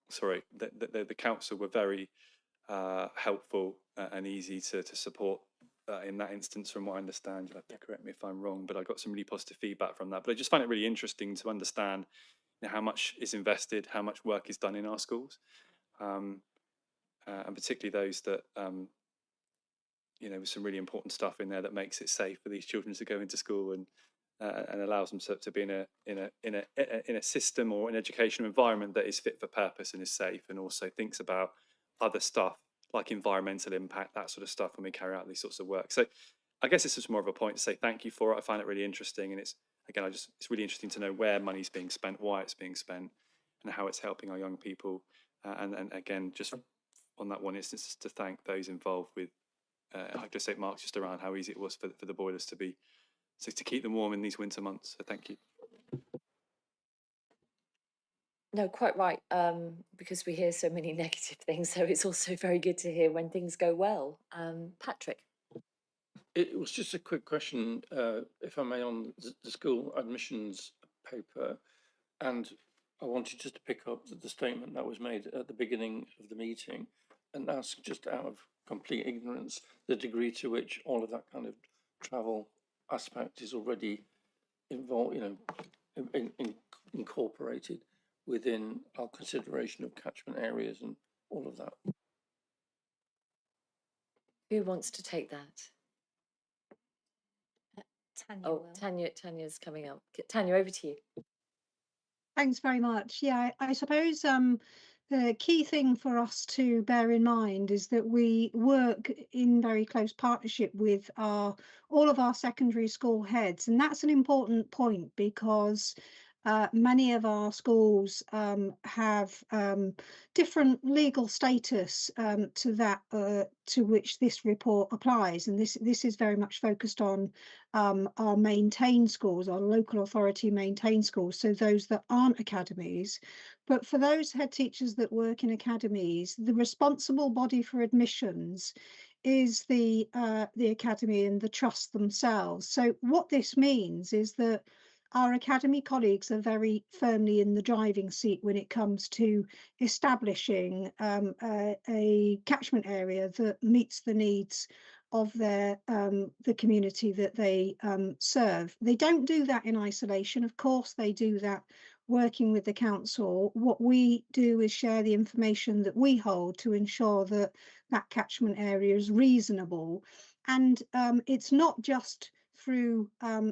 sorry, the council were very helpful and easy to support in that instance, from what I understand. You'll have to correct me if I'm wrong, but I got some really positive feedback from that. But I just find it really interesting to understand how much is invested, how much work is done in our schools. and particularly those that you know, with some really important stuff in there that makes it safe for these children to go into school and allows them to be in a system or an educational environment that is fit for purpose and is safe, and also thinks about other stuff like environmental impact, that sort of stuff, when we carry out these sorts of work. So I guess it's just more of a point to say thank you for it. I find it really interesting, and it's really interesting to know where money's being spent, why it's being spent, and how it's helping our young people. And again, just on that one instance, to thank those involved with glyphosate marks, just around how easy it was for the boilers to keep them warm in these winter months. So thank you. No, quite right, because we hear so many negative things, so it's also very good to hear when things go well. Patrick? It was just a quick question, if I may, on the school admissions paper, and I wanted just to pick up the statement that was made at the beginning of the meeting and ask, just out of complete ignorance, the degree to which all of that kind of travel aspect is already involved, you know, incorporated within our consideration of catchment areas and all of that. Who wants to take that? Tanya Oh, Tanya's coming up. Tanya, over to you. Thanks very much. Yeah, I suppose the key thing for us to bear in mind is that we work in very close partnership with all of our secondary school heads, and that's an important point because many of our schools have different legal status to that to which this report applies, and this is very much focused on our maintained schools, our local authority maintained schools, so those that aren't academies. But for those head teachers that work in academies, the responsible body for admissions is the academy and the trust themselves. So what this means is that our academy colleagues are very firmly in the driving seat when it comes to establishing a catchment area that meets the needs of the community that they serve. They don't do that in isolation. Of course, they do that working with the council. What we do is share the information that we hold to ensure that that catchment area is reasonable. And it's not just through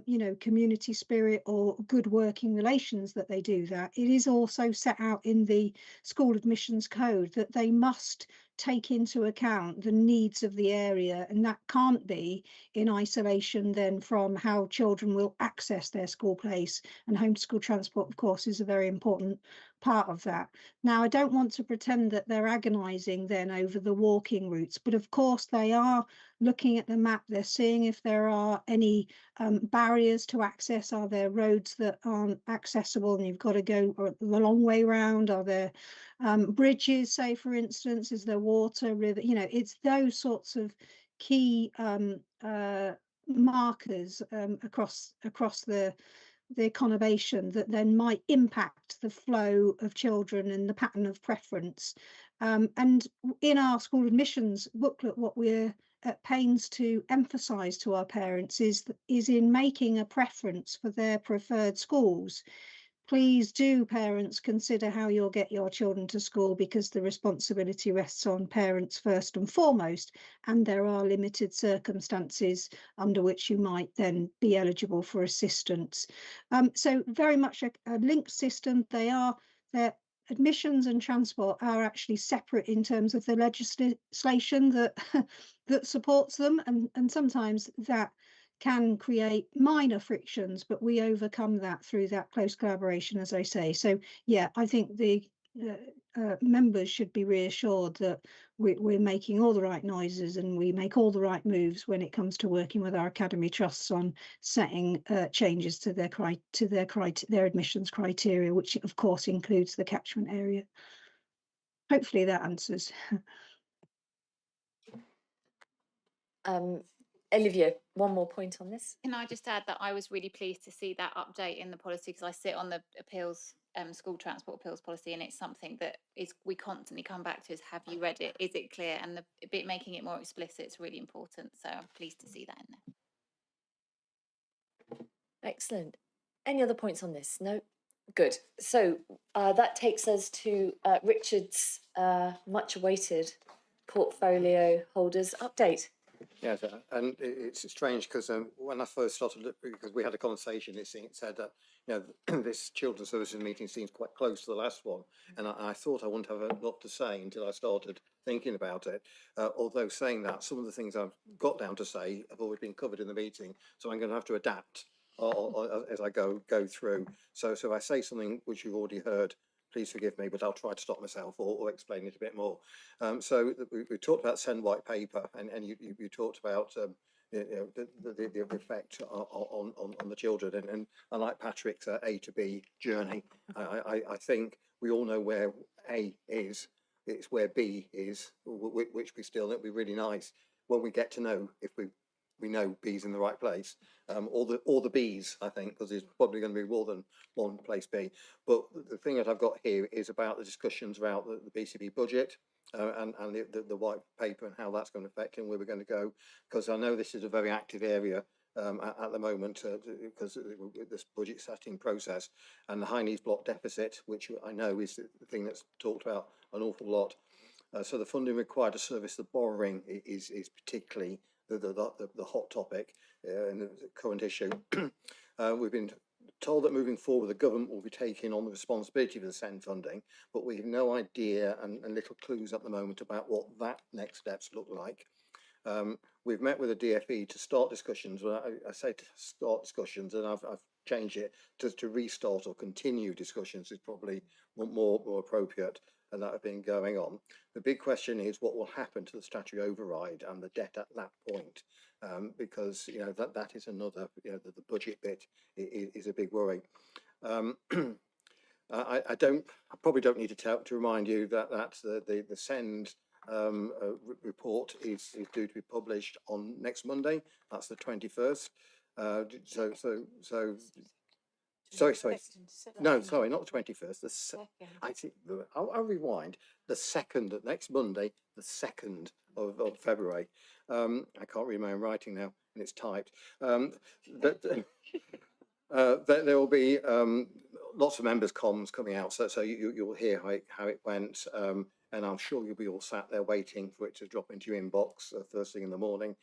you know, community spirit or good working relations that they do that. It is also set out in the school admissions code that they must take into account the needs of the area, and that can't be in isolation then from how children will access their school place, and home to school transport of course is a very important part of that. Now, I don't want to pretend that they're agonising then over the walking routes, but of course they are looking at the map, they're seeing if there are any barriers to access. Are there roads that aren't accessible and you've got to go the long way round? Are there bridges, say for instance? Is there water, river? You know, it's those sorts of key markers across the conurbation that then might impact the flow of children and the pattern of preference. And in our school admissions booklet, what we're at pains to emphasise to our parents is in making a preference for their preferred schools. Please do, parents, consider how you'll get your children to school, because the responsibility rests on parents first and foremost, and there are limited circumstances under which you might then be eligible for assistance. So very much a linked system. Their admissions and transport are actually separate in terms of the legislation that that supports them, and sometimes that can create minor frictions, but we overcome that through that close collaboration, as I say. So yeah, I think the members should be reassured that we're making all the right noises and we make all the right moves when it comes to working with our academy trusts on setting changes to their admissions criteria, which of course includes the catchment area. Hopefully that answers. Olivia, one more point on this. Can I just add that I was really pleased to see that update in the policy, because I sit on the appeals, school transport appeals policy, and it's something that we constantly come back to: is have you read it? Is it clear? And the bit making it more explicit is really important. So I'm pleased to see that in there. Excellent. Any other points on this? No? Good. So that takes us to Richard's much awaited portfolio holders update. Yes, and it's strange because when I first started, because we had a conversation, it said that this children's services meeting seems quite close to the last one, and I thought I wouldn't have a lot to say until I started thinking about it. Although saying that, some of the things I've got down to say have already been covered in the meeting, so I'm going to have to adapt as I go through. So if I say something which you've already heard, please forgive me, but I'll try to stop myself or explain it a bit more. So we talked about Send White Paper, and you talked about the effect on the children, and I like Patrick's A to B journey. I think we all know where A is. It's where B is, which we still, it'd be really nice when we get to know if we know B's in the right place, or the B's, I think, because there's probably going to be more than one place B. But the thing that I've got here is about the discussions about the BCP budget and the white paper and how that's going to affect and where we're going to go, because I know this is a very active area at the moment because this budget setting process and the high needs block deficit, which I know is the thing that's talked about an awful lot. So the funding required to service the borrowing is particularly the hot topic in the current issue. We've been told that moving forward the government will be taking on the responsibility for the SEND funding, but we have no idea and little clues at the moment about what that next steps look like. We've met with the DFE to start discussions. Well, I say to start discussions, and I've changed it to restart or continue discussions is probably more appropriate, and that have been going on. The big question is what will happen to the statutory override and the debt at that point, because that is another, the budget bit is a big worry. I probably don't need to remind you that the SEND report is due to be published on next Monday. That's the 21st. Sorry. No, sorry, not the 21st. I'll rewind. The 2nd, next Monday, the 2nd of February. I can't read my own writing now, and it's typed. There will be lots of members' comms coming out, so you'll hear how it went, and I'm sure you'll be all sat there waiting for it to drop into your inbox first thing in the morning.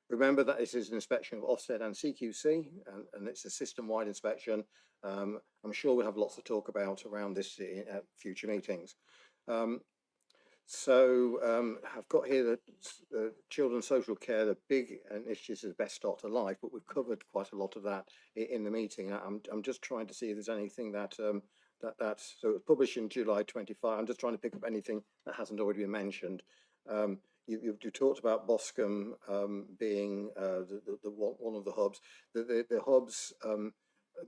Remember that this is an inspection of Ofsted and CQC, and it's a system-wide inspection. I'm sure we'll have lots to talk about around this at future meetings. I've got here the children's social care, the big initiatives of Best Start to Life, but we've covered quite a lot of that in the meeting. I'm just trying to see if there's anything that so it was published in July 25. I'm just trying to pick up anything that hasn't already been mentioned. You talked about Boscombe being the one of the hubs. The hubs,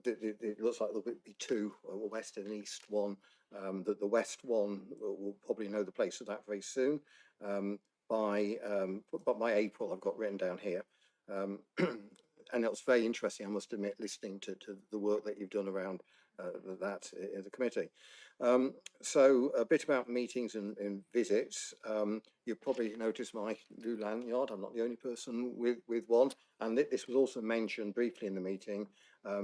it looks like there'll be two, a west and east one. The west one will probably know the place of that very soon. By April, I've got written down here. And it was very interesting, I must admit, listening to the work that you've done around that in the committee. So a bit about meetings and visits. You've probably noticed my new lanyard. I'm not the only person with one, and this was also mentioned briefly in the meeting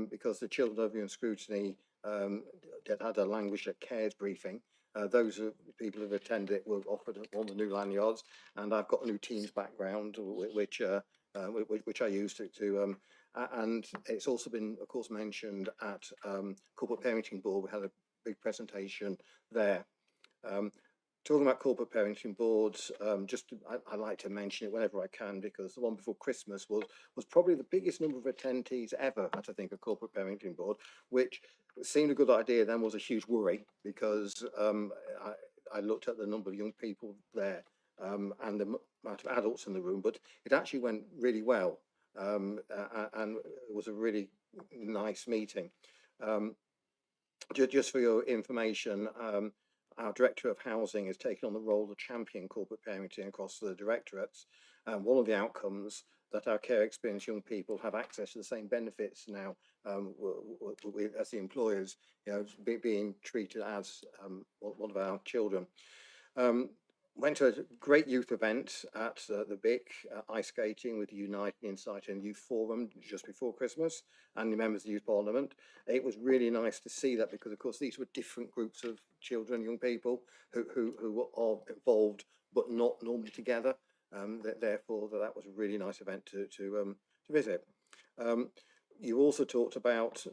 because the Children Overview and Scrutiny had a Language That Cares briefing. Those people who have attended it were offered one of the new lanyards, and I've got a new Teams background, which I use to and it's also been, of course, mentioned at Corporate Parenting Board. We had a big presentation there. Talking about corporate parenting boards, I like to mention it whenever I can because the one before Christmas was probably the biggest number of attendees ever at, I think, a corporate parenting board, which seemed a good idea, then was a huge worry because I looked at the number of young people there and the amount of adults in the room, but it actually went really well and it was a really nice meeting. Just for your information, our Director of Housing has taken on the role of champion corporate parenting across the directorates. And one of the outcomes that our care experienced young people have access to the same benefits now as the employers, being treated as one of our children. went to a great youth event at the BIC, ice skating with the United Insight and Youth Forum just before Christmas, and the members of the Youth Parliament. It was really nice to see that because, of course, these were different groups of children, young people who are involved but not normally together. Therefore, that was a really nice event to visit. You also talked about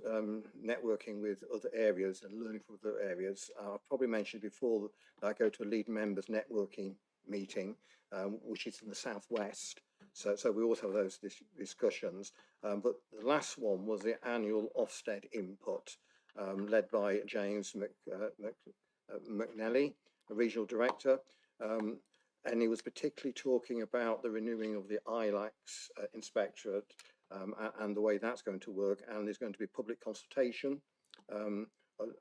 networking with other areas and learning from other areas. I've probably mentioned before that I go to a lead members networking meeting, which is in the southwest. So we always have those discussions. But the last one was the annual Ofsted input, led by James McNally, a regional director. And he was particularly talking about the renewing of the ILACS inspectorate and the way that's going to work. And there's going to be public consultation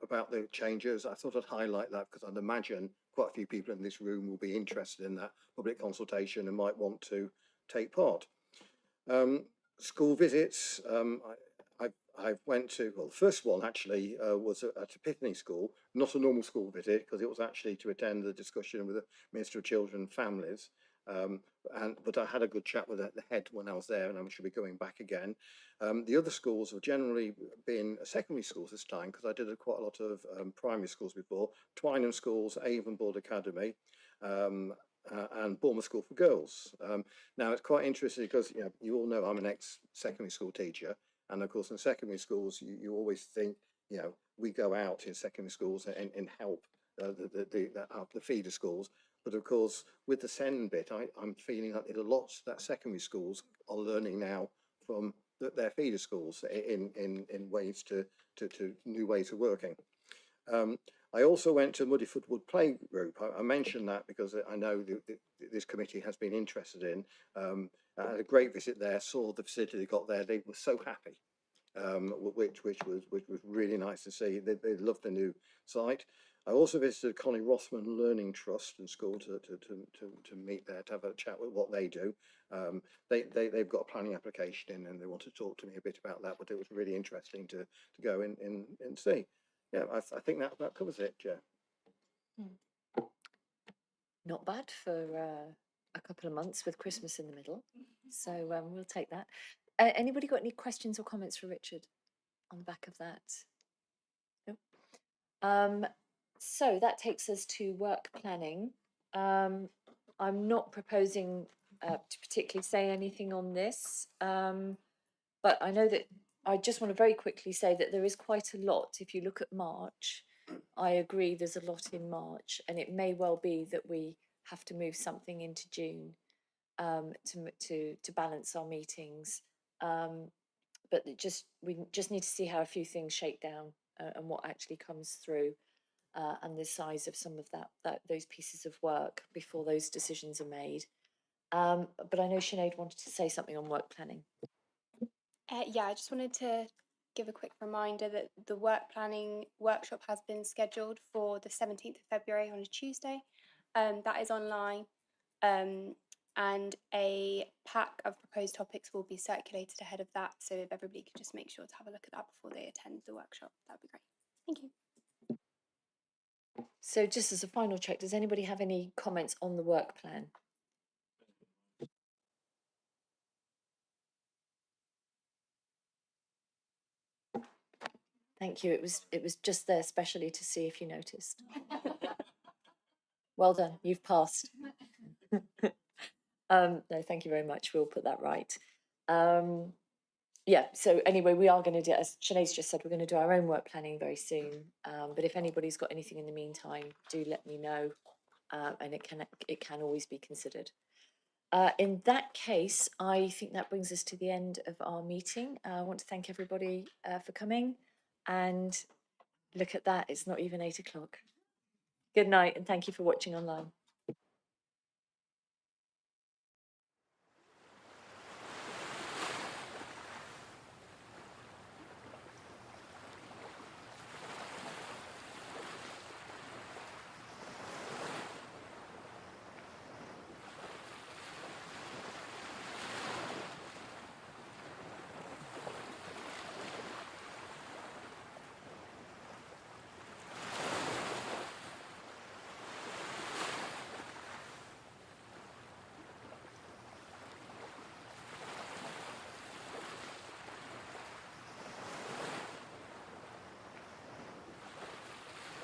about the changes. I thought I'd highlight that because I'd imagine quite a few people in this room will be interested in that public consultation and might want to take part. School visits, I went to, well, the first one actually was at Epiphany School, not a normal school visit because it was actually to attend the discussion with the Minister of Children and Families. But I had a good chat with the head when I was there, and I should be going back again. The other schools have generally been secondary schools this time because I did quite a lot of primary schools before. Twynham Schools, Avon Board Academy, and Bournemouth School for Girls. Now it's quite interesting because you all know I'm an ex-secondary school teacher, and of course in secondary schools you always think we go out in secondary schools and help the feeder schools. But of course, with the SEND bit, I'm feeling that there's a lot that secondary schools are learning now from their feeder schools in ways to new ways of working. I also went to Muddyfoot Wood Play Group. I mentioned that because I know this committee has been interested in. I had a great visit there, saw the facility they got there. They were so happy, which was really nice to see. They loved the new site. I also visited Connie Rothman Learning Trust and School to meet there, to have a chat with what they do. They've got a planning application in and they want to talk to me a bit about that, but it was really interesting to go in and see. Yeah, I think that covers it, Chair. Not bad for a couple of months with Christmas in the middle. So we'll take that. Anybody got any questions or comments for Richard on the back of that? No. So that takes us to work planning. I'm not proposing to particularly say anything on this, but I know that I just want to very quickly say that there is quite a lot. If you look at March, I agree there's a lot in March, and it may well be that we have to move something into June to balance our meetings. But we just need to see how a few things shake down and what actually comes through. And the size of some of those pieces of work before those decisions are made. But I know Sinead wanted to say something on work planning. Yeah, I just wanted to give a quick reminder that the work planning workshop has been scheduled for the 17th of February on a Tuesday. That is online, and a pack of proposed topics will be circulated ahead of that. So if everybody could just make sure to have a look at that before they attend the workshop, that would be great. Thank you. So just as a final check, does anybody have any comments on the work plan? Thank you. It was just there specially to see if you noticed. Well done, you've passed. No, thank you very much. We'll put that right. Yeah, so anyway, we are going to do, as Sinead's just said, we're going to do our own work planning very soon. But if anybody's got anything in the meantime, do let me know, and it can always be considered. In that case, I think that brings us to the end of our meeting. I want to thank everybody for coming, and look at that, it's not even 8 o'clock. Good night, and thank you for watching online.